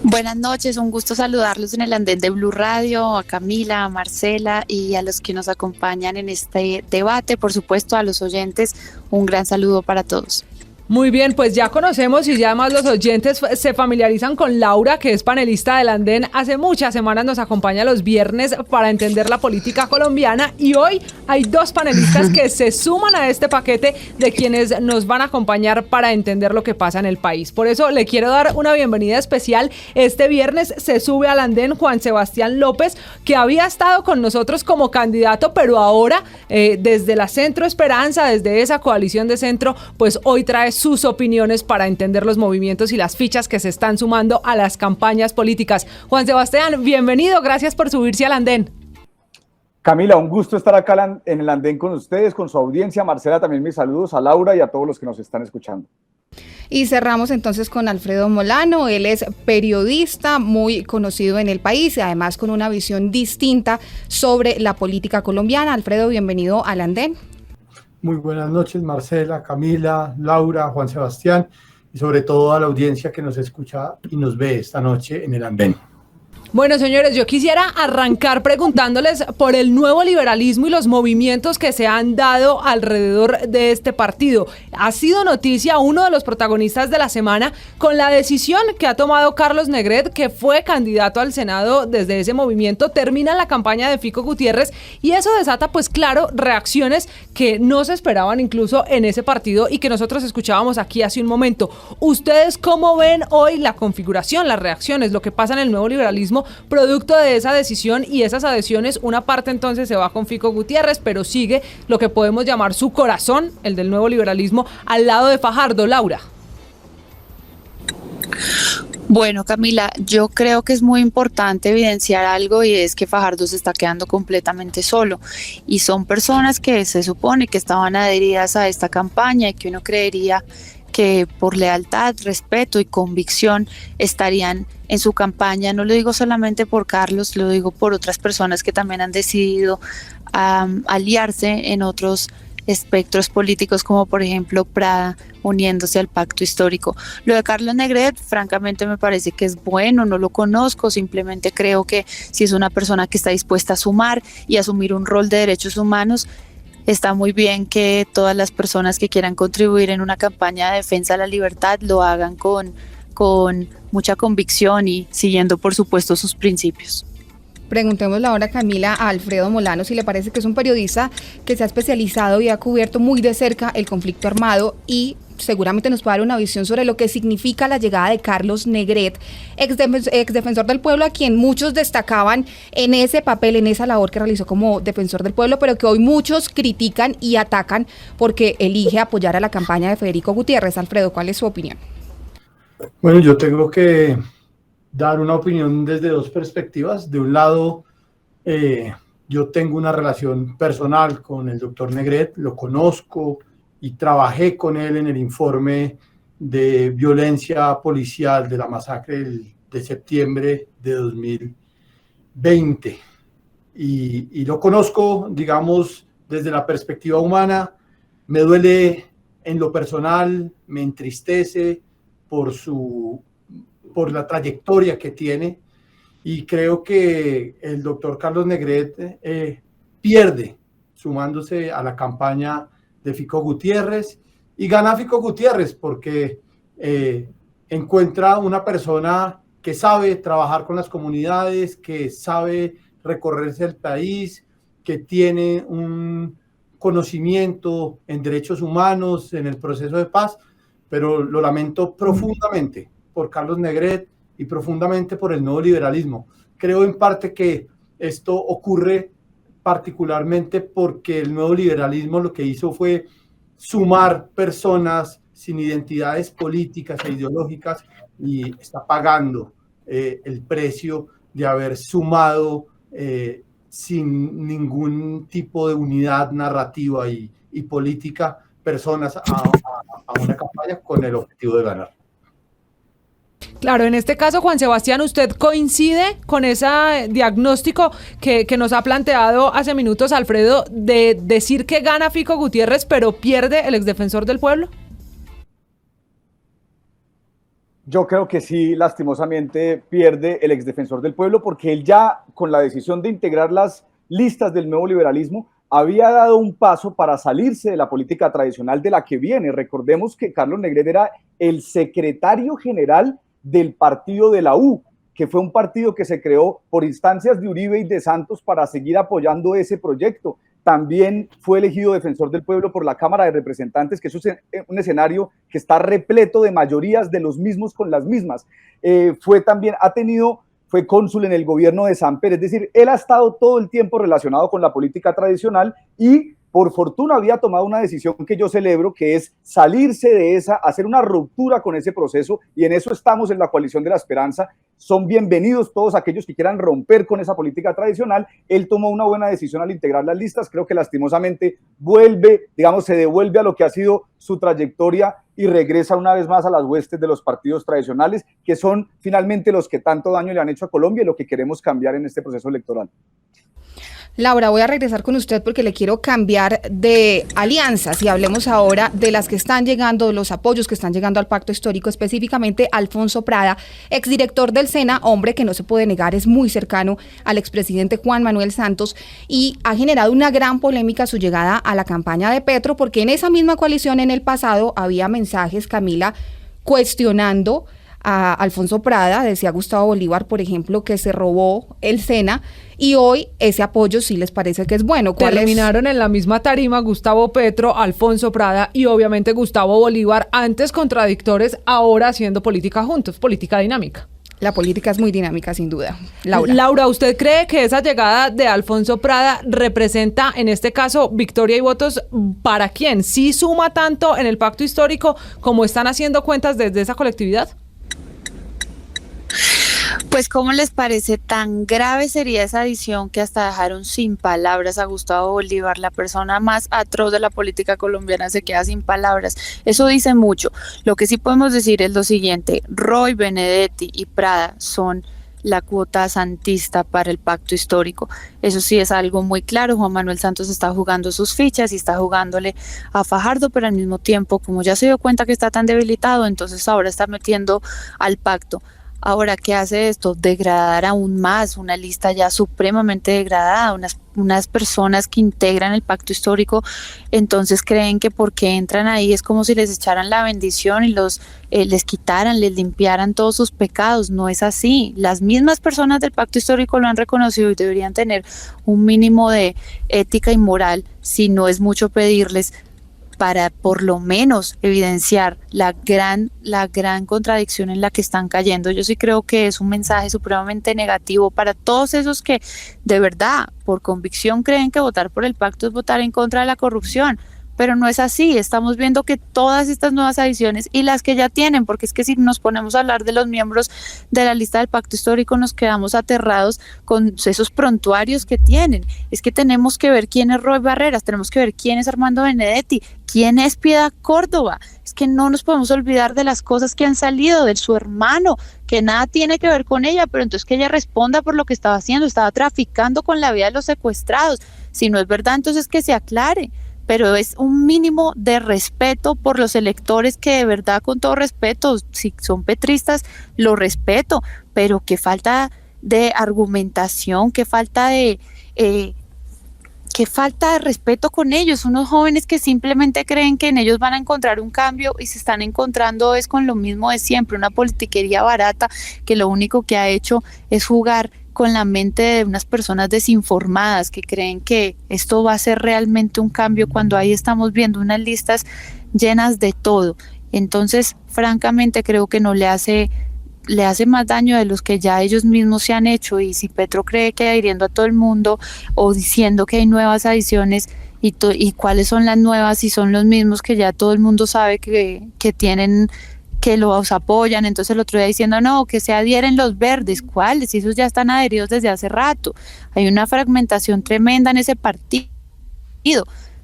Buenas noches, un gusto saludarlos en el andén de Blue Radio, a Camila, a Marcela y a los que nos acompañan en este debate, por supuesto a los oyentes, un gran saludo para todos. Muy bien, pues ya conocemos y ya además los oyentes se familiarizan con Laura, que es panelista del andén. Hace muchas semanas nos acompaña los viernes para entender la política colombiana, y hoy hay 2 panelistas que se suman a este paquete de quienes nos van a acompañar para entender lo que pasa en el país. Por eso le quiero dar una bienvenida especial. Este viernes se sube al andén Juan Sebastián López, que había estado con nosotros como candidato, pero ahora desde la Centro Esperanza, desde esa coalición de centro, pues hoy trae sus opiniones para entender los movimientos y las fichas que se están sumando a las campañas políticas. Juan Sebastián, bienvenido, gracias por subirse al andén. Camila, un gusto estar acá en el andén con ustedes, con su audiencia. Marcela, también mis saludos a Laura y a todos los que nos están escuchando. Y cerramos entonces con Alfredo Molano. Él es periodista muy conocido en el país y además con una visión distinta sobre la política colombiana. Alfredo, bienvenido al andén. Muy buenas noches, Marcela, Camila, Laura, Juan Sebastián y sobre todo a la audiencia que nos escucha y nos ve esta noche en el andén. Bueno, señores, yo quisiera arrancar preguntándoles por el nuevo liberalismo y los movimientos que se han dado alrededor de este partido. Ha sido noticia uno de los protagonistas de la semana con la decisión que ha tomado Carlos Negret, que fue candidato al Senado desde ese movimiento. Termina la campaña de Fico Gutiérrez y eso desata, pues claro, reacciones que no se esperaban incluso en ese partido y que nosotros escuchábamos aquí hace un momento. ¿Ustedes cómo ven hoy la configuración, las reacciones, lo que pasa en el nuevo liberalismo producto de esa decisión y esas adhesiones? Una parte entonces se va con Fico Gutiérrez, pero sigue lo que podemos llamar su corazón, el del nuevo liberalismo, al lado de Fajardo. Laura. Bueno, Camila, yo creo que es muy importante evidenciar algo, y es que Fajardo se está quedando completamente solo, y son personas que se supone que estaban adheridas a esta campaña y que uno creería que por lealtad, respeto y convicción estarían en su campaña. No lo digo solamente por Carlos, lo digo por otras personas que también han decidido aliarse en otros espectros políticos, como por ejemplo Prada, uniéndose al pacto histórico. Lo de Carlos Negret, francamente me parece que es bueno, no lo conozco, simplemente creo que si es una persona que está dispuesta a sumar y asumir un rol de derechos humanos, está muy bien que todas las personas que quieran contribuir en una campaña de defensa de la libertad lo hagan con mucha convicción y siguiendo, por supuesto, sus principios. Preguntémosle ahora, Camila, a Alfredo Molano, si le parece que es un periodista que se ha especializado y ha cubierto muy de cerca el conflicto armado y seguramente nos puede dar una visión sobre lo que significa la llegada de Carlos Negret, ex defensor del pueblo, a quien muchos destacaban en ese papel, en esa labor que realizó como defensor del pueblo, pero que hoy muchos critican y atacan porque elige apoyar a la campaña de Federico Gutiérrez. Alfredo, ¿cuál es su opinión? Bueno, yo tengo que dar una opinión desde dos perspectivas. De un lado, yo tengo una relación personal con el doctor Negret, lo conozco y trabajé con él en el informe de violencia policial de la masacre de septiembre de 2020. Y lo conozco, digamos, desde la perspectiva humana. Me duele en lo personal, me entristece por la trayectoria que tiene, y creo que el doctor Carlos Negret pierde sumándose a la campaña de Fico Gutiérrez, y gana Fico Gutiérrez porque encuentra una persona que sabe trabajar con las comunidades, que sabe recorrerse el país, que tiene un conocimiento en derechos humanos, en el proceso de paz, pero lo lamento profundamente por Carlos Negret y profundamente por el nuevo liberalismo. Creo en parte que esto ocurre particularmente porque el nuevo liberalismo lo que hizo fue sumar personas sin identidades políticas e ideológicas, y está pagando el precio de haber sumado sin ningún tipo de unidad narrativa y política personas a una campaña con el objetivo de ganar. Claro, en este caso, Juan Sebastián, ¿usted coincide con ese diagnóstico que nos ha planteado hace minutos Alfredo, de decir que gana Fico Gutiérrez pero pierde el exdefensor del pueblo? Yo creo que sí, lastimosamente pierde el exdefensor del pueblo, porque él ya, con la decisión de integrar las listas del nuevo liberalismo, había dado un paso para salirse de la política tradicional de la que viene. Recordemos que Carlos Negret era el secretario general del partido de la U, que fue un partido que se creó por instancias de Uribe y de Santos para seguir apoyando ese proyecto. También fue elegido defensor del pueblo por la Cámara de Representantes, que es un escenario que está repleto de mayorías de los mismos con las mismas. Fue cónsul en el gobierno de Samper, es decir, él ha estado todo el tiempo relacionado con la política tradicional y por fortuna había tomado una decisión que yo celebro, que es salirse de esa, hacer una ruptura con ese proceso, y en eso estamos en la Coalición de la Esperanza. Son bienvenidos todos aquellos que quieran romper con esa política tradicional. Él tomó una buena decisión al integrar las listas. Creo que lastimosamente se devuelve a lo que ha sido su trayectoria y regresa una vez más a las huestes de los partidos tradicionales, que son finalmente los que tanto daño le han hecho a Colombia y lo que queremos cambiar en este proceso electoral. Laura, voy a regresar con usted porque le quiero cambiar de alianzas y hablemos ahora de las que están llegando, de los apoyos que están llegando al pacto histórico, específicamente Alfonso Prada, exdirector del SENA, hombre que no se puede negar, es muy cercano al expresidente Juan Manuel Santos, y ha generado una gran polémica su llegada a la campaña de Petro, porque en esa misma coalición en el pasado había mensajes, Camila, cuestionando a Alfonso Prada. Decía Gustavo Bolívar, por ejemplo, que se robó el SENA, y hoy ese apoyo sí les parece que es bueno. Terminaron en la misma tarima Gustavo Petro, Alfonso Prada y obviamente Gustavo Bolívar, antes contradictores, ahora haciendo política juntos, política dinámica. La política es muy dinámica, sin duda. Laura, ¿usted cree que esa llegada de Alfonso Prada representa, en este caso, victoria y votos para quién? ¿Sí suma tanto en el pacto histórico como están haciendo cuentas desde esa colectividad? Pues, ¿cómo les parece? Tan grave sería esa adición que hasta dejaron sin palabras a Gustavo Bolívar, la persona más atroz de la política colombiana, se queda sin palabras. Eso dice mucho. Lo que sí podemos decir es lo siguiente: Roy, Benedetti y Prada son la cuota santista para el pacto histórico. Eso sí es algo muy claro. Juan Manuel Santos está jugando sus fichas y está jugándole a Fajardo, pero al mismo tiempo, como ya se dio cuenta que está tan debilitado, entonces ahora está metiendo al pacto Ahora, ¿qué hace esto? Degradar aún más una lista ya supremamente degradada, unas personas que integran el pacto histórico, entonces creen que porque entran ahí es como si les echaran la bendición y les quitaran, les limpiaran todos sus pecados. No es así. Las mismas personas del pacto histórico lo han reconocido y deberían tener un mínimo de ética y moral, si no es mucho pedirles, para por lo menos evidenciar la gran contradicción en la que están cayendo. Yo sí creo que es un mensaje supremamente negativo para todos esos que de verdad, por convicción, creen que votar por el pacto es votar en contra de la corrupción. Pero no es así. Estamos viendo que todas estas nuevas adiciones y las que ya tienen, porque es que si nos ponemos a hablar de los miembros de la lista del pacto histórico nos quedamos aterrados con esos prontuarios que tienen. Es que tenemos que ver quién es Roy Barreras, tenemos que ver quién es Armando Benedetti, quién es Piedad Córdoba. Es que no nos podemos olvidar de las cosas que han salido de su hermano, que nada tiene que ver con ella, pero entonces que ella responda por lo que estaba haciendo, estaba traficando con la vida de los secuestrados. Si no es verdad, entonces que se aclare. Pero es un mínimo de respeto por los electores que de verdad, con todo respeto, si son petristas, lo respeto, pero qué falta de argumentación, qué falta de respeto con ellos, unos jóvenes que simplemente creen que en ellos van a encontrar un cambio y se están encontrando es con lo mismo de siempre, una politiquería barata que lo único que ha hecho es jugar con la mente de unas personas desinformadas que creen que esto va a ser realmente un cambio cuando ahí estamos viendo unas listas llenas de todo. Entonces, francamente, creo que no le hace más daño de los que ya ellos mismos se han hecho. Y si Petro cree que hiriendo a todo el mundo o diciendo que hay nuevas adiciones y cuáles son las nuevas, y son los mismos que ya todo el mundo sabe que tienen, que los apoyan, entonces el otro día diciendo no, que se adhieren los verdes, ¿cuáles? Si esos ya están adheridos desde hace rato. Hay una fragmentación tremenda en ese partido,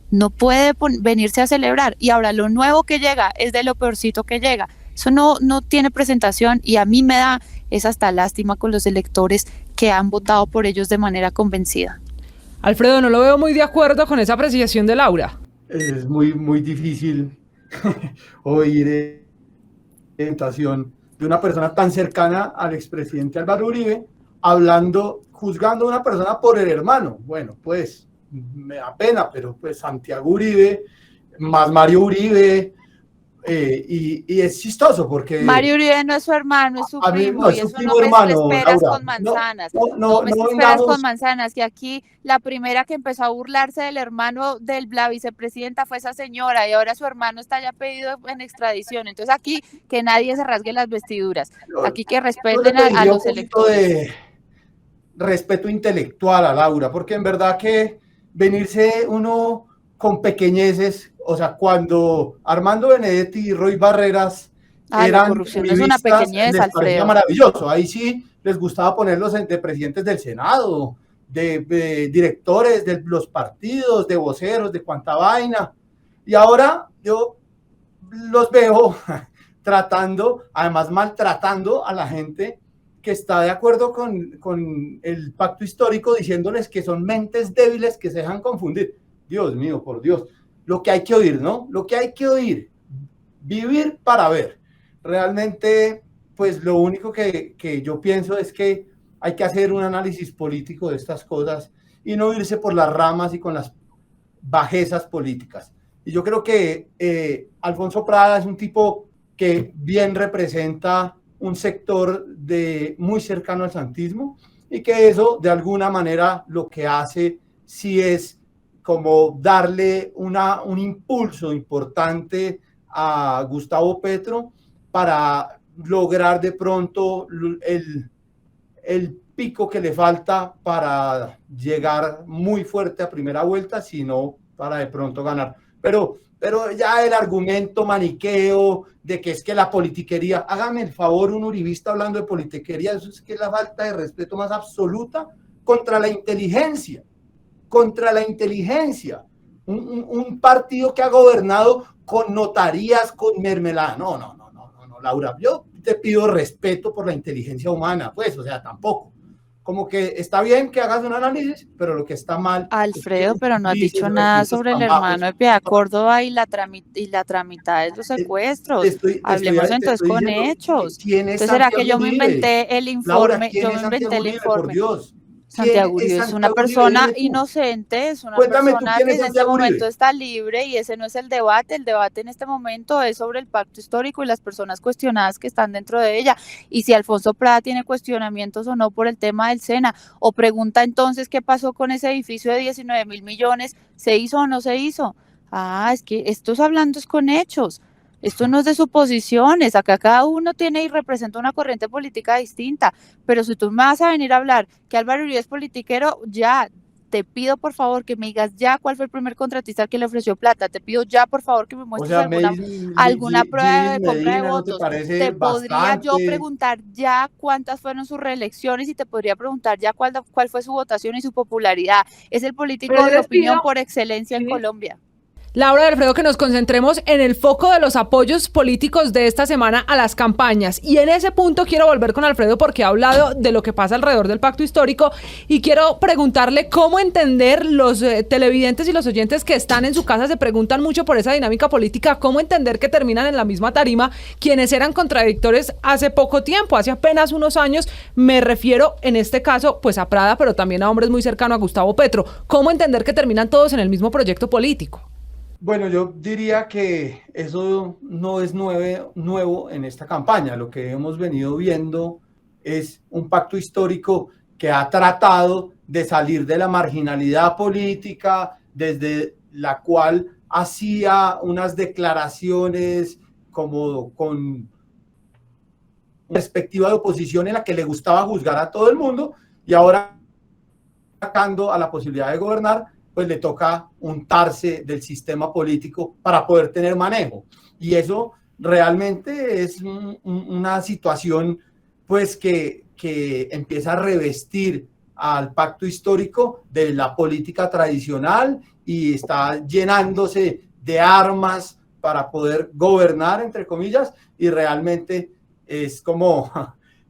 no puede venirse a celebrar, y ahora lo nuevo que llega es de lo peorcito que llega. Eso no tiene presentación, y a mí me da es hasta lástima con los electores que han votado por ellos de manera convencida. Alfredo, no lo veo muy de acuerdo con esa apreciación de Laura. Es muy, muy difícil oír presentación de una persona tan cercana al expresidente Álvaro Uribe, juzgando a una persona por el hermano. Bueno, pues me da pena, pero pues Santiago Uribe, más Mario Uribe, y es chistoso porque... Mario Uribe no es su hermano, es su primo, y eso no hermano, mezcles peras con manzanas. No mezcles peras con manzanas, que aquí la primera que empezó a burlarse del hermano de la vicepresidenta fue esa señora, y ahora su hermano está ya pedido en extradición. Entonces aquí que nadie se rasgue las vestiduras, aquí que respeten a los electores. De respeto intelectual a Laura, porque en verdad que venirse uno con pequeñeces, o sea, cuando Armando Benedetti y Roy Barreras eran la corrupción es una pequeñez, les parecía Alfredo. Maravilloso. Ahí sí les gustaba ponerlos de presidentes del Senado, de directores de los partidos, de voceros, de cuanta vaina. Y ahora yo los veo tratando, además maltratando a la gente que está de acuerdo con el pacto histórico, diciéndoles que son mentes débiles que se dejan confundir. Dios mío, por Dios. Lo que hay que oír, ¿no? Lo que hay que oír, vivir para ver. Realmente, pues lo único que yo pienso es que hay que hacer un análisis político de estas cosas y no irse por las ramas y con las bajezas políticas. Y yo creo que Alfonso Prada es un tipo que bien representa un sector muy cercano al santismo, y que eso de alguna manera lo que hace sí es como darle un impulso importante a Gustavo Petro para lograr de pronto el pico que le falta para llegar muy fuerte a primera vuelta, sino para de pronto ganar. Pero ya el argumento maniqueo de que es que la politiquería, hágame el favor, un uribista hablando de politiquería, eso es que es la falta de respeto más absoluta contra la inteligencia. Un partido que ha gobernado con notarías, con mermelada. No, Laura, yo te pido respeto por la inteligencia humana, pues, o sea, tampoco. como que está bien que hagas un análisis, pero lo que está mal... Alfredo, es que pero no has utilices dicho nada recursos sobre el tan bajos. hermano de Piedad Córdoba y la tramitada de los secuestros. Hablemos entonces con hechos. ¿Quién es Entonces, ¿será que Santiago yo me Uribe? inventé el Laura, informe? ¿quién Yo es me inventé Santiago el Uribe? Por informe. Dios. Santiago ¿Quién es Uribe es una Santiago Uribe? persona Dime tú. inocente, es una Cuéntame tú persona quién que es en este Santiago momento Uribe. está libre y ese no es el debate. El debate en este momento es sobre el pacto histórico y las personas cuestionadas que están dentro de ella. Y si Alfonso Prada tiene cuestionamientos o no por el tema del SENA. O pregunta entonces qué pasó con ese edificio de 19.000 millones, ¿se hizo o no se hizo? Es que estos hablando es con hechos. Esto no es de suposiciones, acá cada uno tiene y representa una corriente política distinta, pero si tú me vas a venir a hablar que Álvaro Uribe es politiquero, ya, te pido por favor que me digas ya cuál fue el primer contratista al que le ofreció plata, te pido ya por favor que me O muestres sea, alguna prueba Gis de compra de Medina, ¿no te votos, parece te podría yo bastante? preguntar ya cuántas fueron sus reelecciones y te podría preguntar ya cuál fue su votación y su popularidad, es el político Pero de les pido, opinión por excelencia en sí, Colombia. Laura y Alfredo, que nos concentremos en el foco de los apoyos políticos de esta semana a las campañas. Y en ese punto quiero volver con Alfredo porque ha hablado de lo que pasa alrededor del pacto histórico y quiero preguntarle cómo entender los televidentes y los oyentes que están en su casa se preguntan mucho por esa dinámica política, cómo entender que terminan en la misma tarima quienes eran contradictores hace poco tiempo, hace apenas unos años. Me refiero en este caso pues a Prada, pero también a hombres muy cercanos a Gustavo Petro. ¿Cómo entender que terminan todos en el mismo proyecto político? Bueno, yo diría que eso no es nuevo en esta campaña. Lo que hemos venido viendo es un pacto histórico que ha tratado de salir de la marginalidad política, desde la cual hacía unas declaraciones como con perspectiva de oposición en la que le gustaba juzgar a todo el mundo, y ahora sacando a la posibilidad de gobernar, pues le toca untarse del sistema político para poder tener manejo. Y eso realmente es una situación pues que empieza a revestir al pacto histórico de la política tradicional y está llenándose de armas para poder gobernar, entre comillas, y realmente es como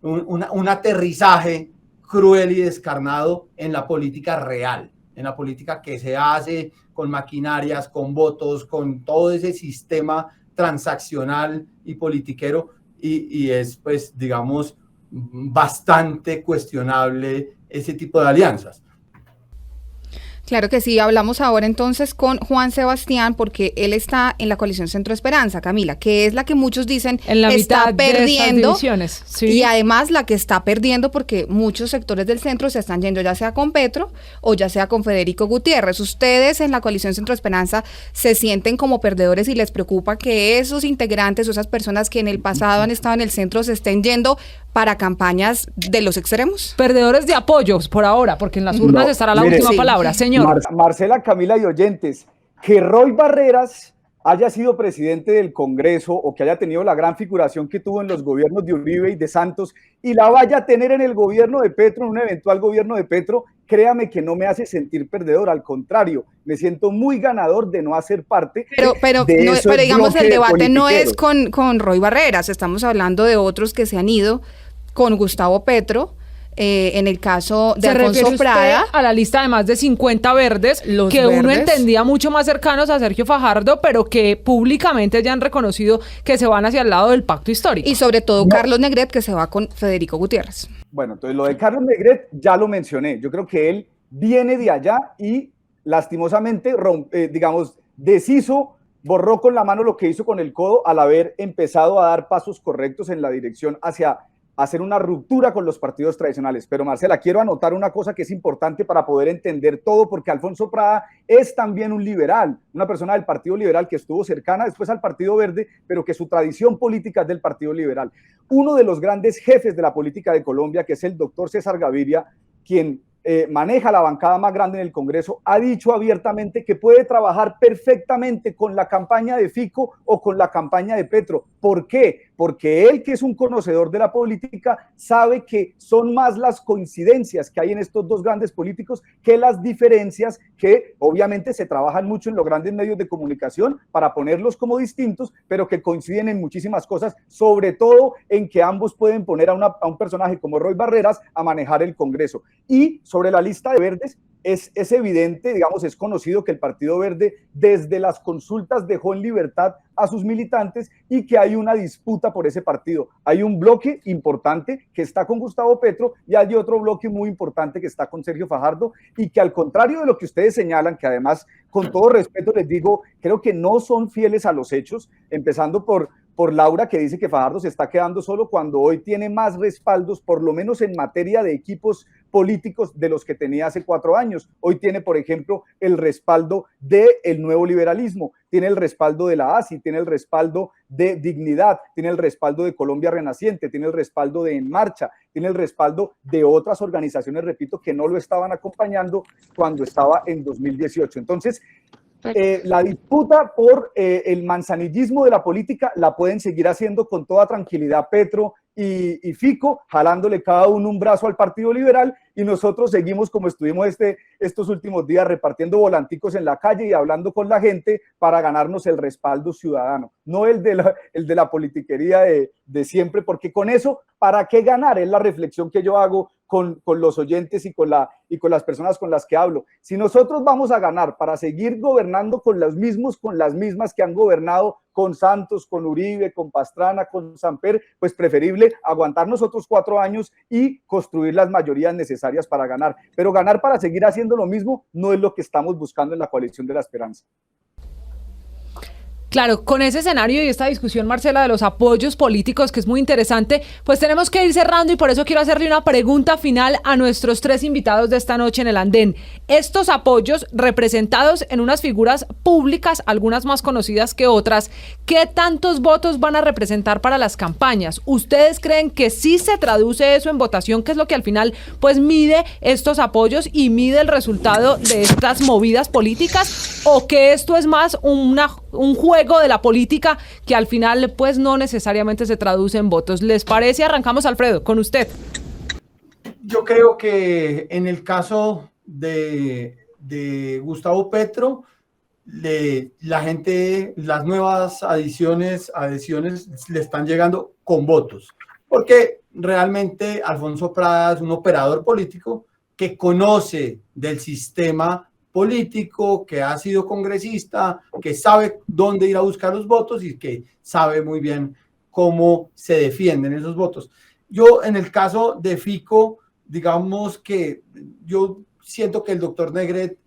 un aterrizaje cruel y descarnado en la política real, en la política que se hace con maquinarias, con votos, con todo ese sistema transaccional y politiquero, y es, pues, digamos, bastante cuestionable ese tipo de alianzas. Claro que sí, hablamos ahora entonces con Juan Sebastián porque él está en la coalición Centro Esperanza, Camila, que es la que muchos dicen en la está mitad perdiendo de divisiones, sí. Y además la que está perdiendo porque muchos sectores del centro se están yendo ya sea con Petro o ya sea con Federico Gutiérrez. Ustedes en la coalición Centro Esperanza se sienten como perdedores y les preocupa que esos integrantes o esas personas que en el pasado han estado en el centro se estén yendo para campañas de los extremos. Perdedores de apoyos por ahora, porque en las urnas estará la última palabra, señor. Marcela, Camila y oyentes, que Roy Barreras haya sido presidente del Congreso o que haya tenido la gran figuración que tuvo en los gobiernos de Uribe y de Santos y la vaya a tener en el gobierno de Petro, en un eventual gobierno de Petro, créame que no me hace sentir perdedor, al contrario, me siento muy ganador de no hacer parte pero digamos el debate no es con Roy Barreras, estamos hablando de otros que se han ido con Gustavo Petro. En el caso de Alfonso Prada, a la lista de más de 50 verdes que verdes. Uno entendía mucho más cercanos a Sergio Fajardo, pero que públicamente ya han reconocido que se van hacia el lado del pacto histórico. Y sobre todo Carlos Negret, que se va con Federico Gutiérrez. Bueno, entonces lo de Carlos Negret ya lo mencioné. Yo creo que él viene de allá y lastimosamente, deshizo, borró con la mano lo que hizo con el codo al haber empezado a dar pasos correctos en la dirección hacia hacer una ruptura con los partidos tradicionales. Pero Marcela, quiero anotar una cosa que es importante para poder entender todo, porque Alfonso Prada es también un liberal, una persona del Partido Liberal que estuvo cercana después al Partido Verde, pero que su tradición política es del Partido Liberal. Uno de los grandes jefes de la política de Colombia, que es el doctor César Gaviria, quien maneja la bancada más grande en el Congreso, ha dicho abiertamente que puede trabajar perfectamente con la campaña de Fico o con la campaña de Petro. ¿Por qué? porque él, que es un conocedor de la política, sabe que son más las coincidencias que hay en estos dos grandes políticos que las diferencias, que obviamente se trabajan mucho en los grandes medios de comunicación para ponerlos como distintos, pero que coinciden en muchísimas cosas, sobre todo en que ambos pueden poner a un personaje como Roy Barreras a manejar el Congreso. Y sobre la lista de verdes, es evidente, digamos, es conocido que el Partido Verde desde las consultas dejó en libertad a sus militantes y que hay una disputa por ese partido. Hay un bloque importante que está con Gustavo Petro y hay otro bloque muy importante que está con Sergio Fajardo, y que, al contrario de lo que ustedes señalan, que además, con todo respeto les digo, creo que no son fieles a los hechos, empezando por Laura, que dice que Fajardo se está quedando solo cuando hoy tiene más respaldos, por lo menos en materia de equipos políticos, de los que tenía hace 4 años. Hoy tiene, por ejemplo, el respaldo del Nuevo Liberalismo, tiene el respaldo de la ASI, tiene el respaldo de Dignidad, tiene el respaldo de Colombia Renaciente, tiene el respaldo de En Marcha, tiene el respaldo de otras organizaciones, repito, que no lo estaban acompañando cuando estaba en 2018. Entonces, la disputa por el manzanillismo de la política la pueden seguir haciendo con toda tranquilidad Petro y Fico, jalándole cada uno un brazo al Partido Liberal, y nosotros seguimos como estuvimos estos últimos días, repartiendo volanticos en la calle y hablando con la gente para ganarnos el respaldo ciudadano, no el de la politiquería de siempre, porque con eso, ¿para qué ganar? Es la reflexión que yo hago con los oyentes y con las personas con las que hablo. Si nosotros vamos a ganar para seguir gobernando con los mismos, con las mismas que han gobernado con Santos, con Uribe, con Pastrana, con Samper, pues preferible aguantarnos otros 4 años y construir las mayorías necesarias para ganar. Pero ganar para seguir haciendo lo mismo no es lo que estamos buscando en la coalición de la esperanza. Claro, con ese escenario y esta discusión, Marcela, de los apoyos políticos, que es muy interesante, pues tenemos que ir cerrando, y por eso quiero hacerle una pregunta final a nuestros 3 invitados de esta noche en el andén. Estos apoyos representados en unas figuras públicas, algunas más conocidas que otras, ¿qué tantos votos van a representar para las campañas? ¿Ustedes creen que sí se traduce eso en votación, que es lo que al final pues mide estos apoyos y mide el resultado de estas movidas políticas, o que esto es más un juego de la política que al final pues no necesariamente se traduce en votos? ¿Les parece? Arrancamos, Alfredo, con usted. Yo creo que en el caso de Gustavo Petro, la gente, las nuevas adhesiones le están llegando con votos, porque realmente Alfonso Prada es un operador político que conoce del sistema político, que ha sido congresista, que sabe dónde ir a buscar los votos y que sabe muy bien cómo se defienden esos votos. Yo, en el caso de Fico, digamos que yo siento que el doctor Negret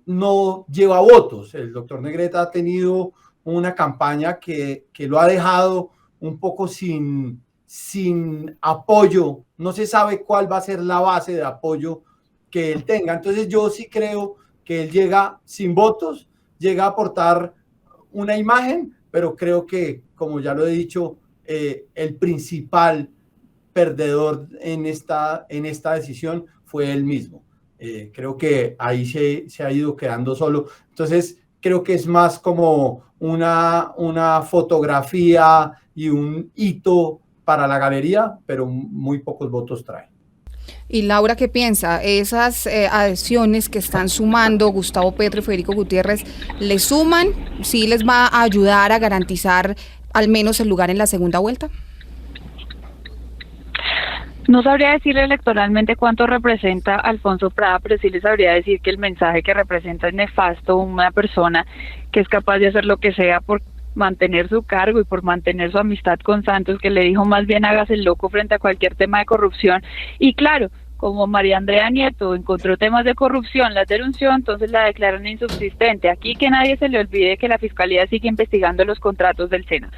no lleva votos. El doctor Negret ha tenido una campaña que lo ha dejado un poco sin apoyo. No se sabe cuál va a ser la base de apoyo que él tenga. Entonces yo sí creo que él llega sin votos, llega a aportar una imagen, pero creo que, como ya lo he dicho, el principal perdedor en esta decisión fue él mismo. Creo que ahí se ha ido quedando solo. Entonces, creo que es más como una fotografía y un hito para la galería, pero muy pocos votos trae. Y Laura, ¿qué piensa? ¿Esas adhesiones que están sumando Gustavo Petro y Federico Gutiérrez, le suman? ¿Sí les va a ayudar a garantizar al menos el lugar en la segunda vuelta? No sabría decirle electoralmente cuánto representa Alfonso Prada, pero sí les sabría decir que el mensaje que representa es nefasto. Una persona que es capaz de hacer lo que sea por mantener su cargo y por mantener su amistad con Santos, que le dijo más bien hágase el loco frente a cualquier tema de corrupción. Y claro, como María Andrea Nieto encontró temas de corrupción, las denunció, entonces la declaran insubsistente. Aquí que nadie se le olvide que la Fiscalía sigue investigando los contratos del SENA.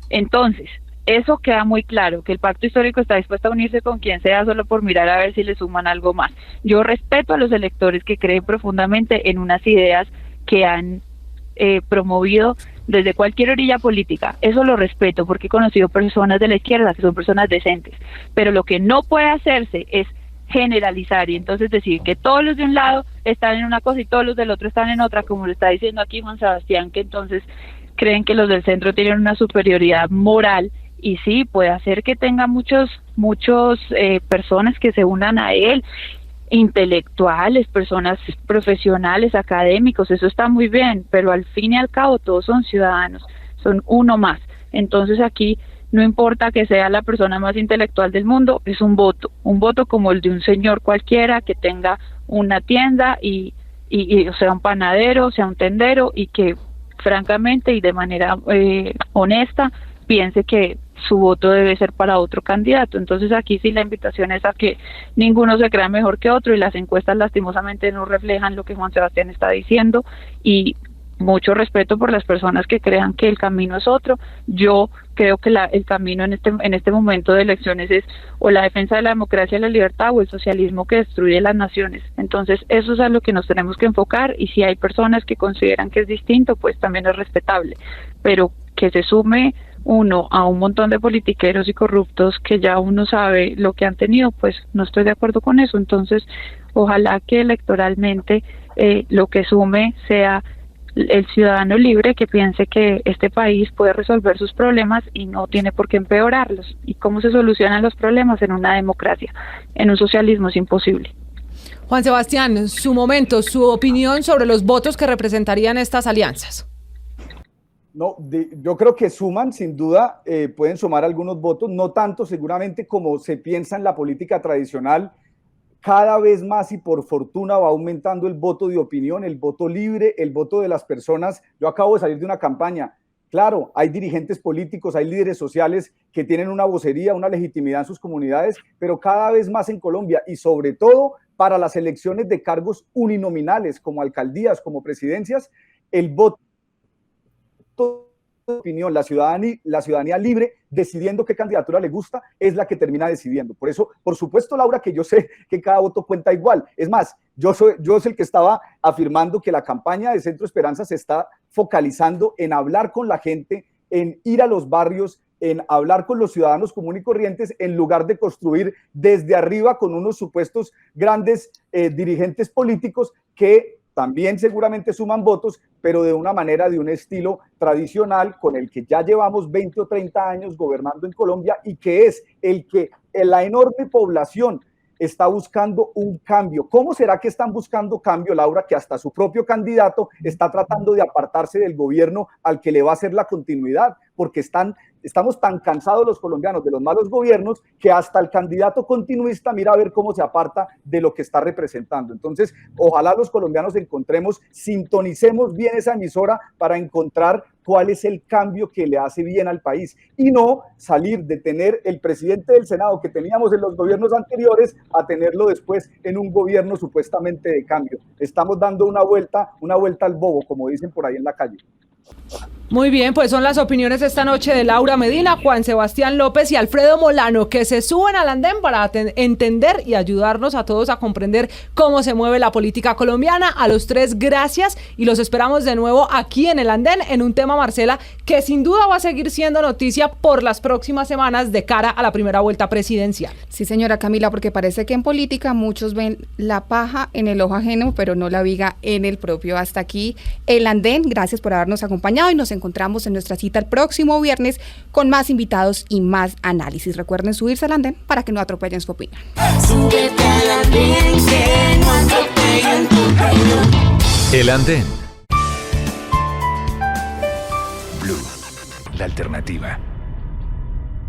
Entonces, eso queda muy claro, que el pacto histórico está dispuesto a unirse con quien sea solo por mirar a ver si le suman algo más. Yo respeto a los electores que creen profundamente en unas ideas que han promovido desde cualquier orilla política. Eso lo respeto porque he conocido personas de la izquierda que son personas decentes, pero lo que no puede hacerse es generalizar y entonces decir que todos los de un lado están en una cosa y todos los del otro están en otra, como lo está diciendo aquí Juan Sebastián, que entonces creen que los del centro tienen una superioridad moral y sí, puede hacer que tenga muchos personas que se unan a él, intelectuales, personas profesionales, académicos, eso está muy bien, pero al fin y al cabo todos son ciudadanos, son uno más. Entonces aquí no importa que sea la persona más intelectual del mundo, es un voto como el de un señor cualquiera que tenga una tienda y sea un panadero, sea un tendero, y que francamente y de manera honesta piense que su voto debe ser para otro candidato. Entonces aquí sí la invitación es a que ninguno se crea mejor que otro, y las encuestas lastimosamente no reflejan lo que Juan Sebastián está diciendo, y mucho respeto por las personas que crean que el camino es otro. Yo creo que el camino en este momento de elecciones es o la defensa de la democracia y la libertad o el socialismo que destruye las naciones. Entonces eso es a lo que nos tenemos que enfocar, y si hay personas que consideran que es distinto, pues también es respetable, pero que se sume uno a un montón de politiqueros y corruptos que ya uno sabe lo que han tenido, pues no estoy de acuerdo con eso. Entonces ojalá que electoralmente lo que sume sea el ciudadano libre que piense que este país puede resolver sus problemas y no tiene por qué empeorarlos. ¿Y cómo se solucionan los problemas? En una democracia. En un socialismo es imposible. Juan Sebastián, su momento, su opinión sobre los votos que representarían estas alianzas. No, yo creo que suman, sin duda, pueden sumar algunos votos, no tanto seguramente como se piensa en la política tradicional. Cada vez más, y por fortuna, va aumentando el voto de opinión, el voto libre, el voto de las personas. Yo acabo de salir de una campaña. Claro, hay dirigentes políticos, hay líderes sociales que tienen una vocería, una legitimidad en sus comunidades, pero cada vez más en Colombia, y sobre todo para las elecciones de cargos uninominales, como alcaldías, como presidencias, el voto de opinión, la ciudadanía libre, decidiendo qué candidatura le gusta, es la que termina decidiendo. Por eso, por supuesto, Laura, que yo sé que cada voto cuenta igual. Es más, yo soy el que estaba afirmando que la campaña de Centro Esperanza se está focalizando en hablar con la gente, en ir a los barrios, en hablar con los ciudadanos comunes y corrientes, en lugar de construir desde arriba con unos supuestos grandes dirigentes políticos que también seguramente suman votos, pero de una manera, de un estilo tradicional con el que ya llevamos 20 o 30 años gobernando en Colombia, y que es el que la enorme población está buscando un cambio. ¿Cómo será que están buscando cambio, Laura, que hasta su propio candidato está tratando de apartarse del gobierno al que le va a hacer la continuidad? Porque estamos tan cansados los colombianos de los malos gobiernos que hasta el candidato continuista mira a ver cómo se aparta de lo que está representando. Entonces, ojalá los colombianos sintonicemos bien esa emisora para encontrar cuál es el cambio que le hace bien al país, y no salir de tener el presidente del Senado que teníamos en los gobiernos anteriores a tenerlo después en un gobierno supuestamente de cambio. Estamos dando una vuelta al bobo, como dicen por ahí en la calle. Muy bien, pues son las opiniones esta noche de Laura Medina, Juan Sebastián López y Alfredo Molano, que se suben al andén para entender y ayudarnos a todos a comprender cómo se mueve la política colombiana. A los tres, gracias, y los esperamos de nuevo aquí en el andén en un tema, Marcela, que sin duda va a seguir siendo noticia por las próximas semanas de cara a la primera vuelta presidencial. Sí, señora Camila, porque parece que en política muchos ven la paja en el ojo ajeno, pero no la viga en el propio. Hasta aquí el andén, gracias por habernos acompañado, y nos encontramos en nuestra cita el próximo viernes con más invitados y más análisis. Recuerden subirse al andén para que no atropellen su opinión. Súbete al andén, que no atropellen tu opinión. El andén. Blue, la alternativa.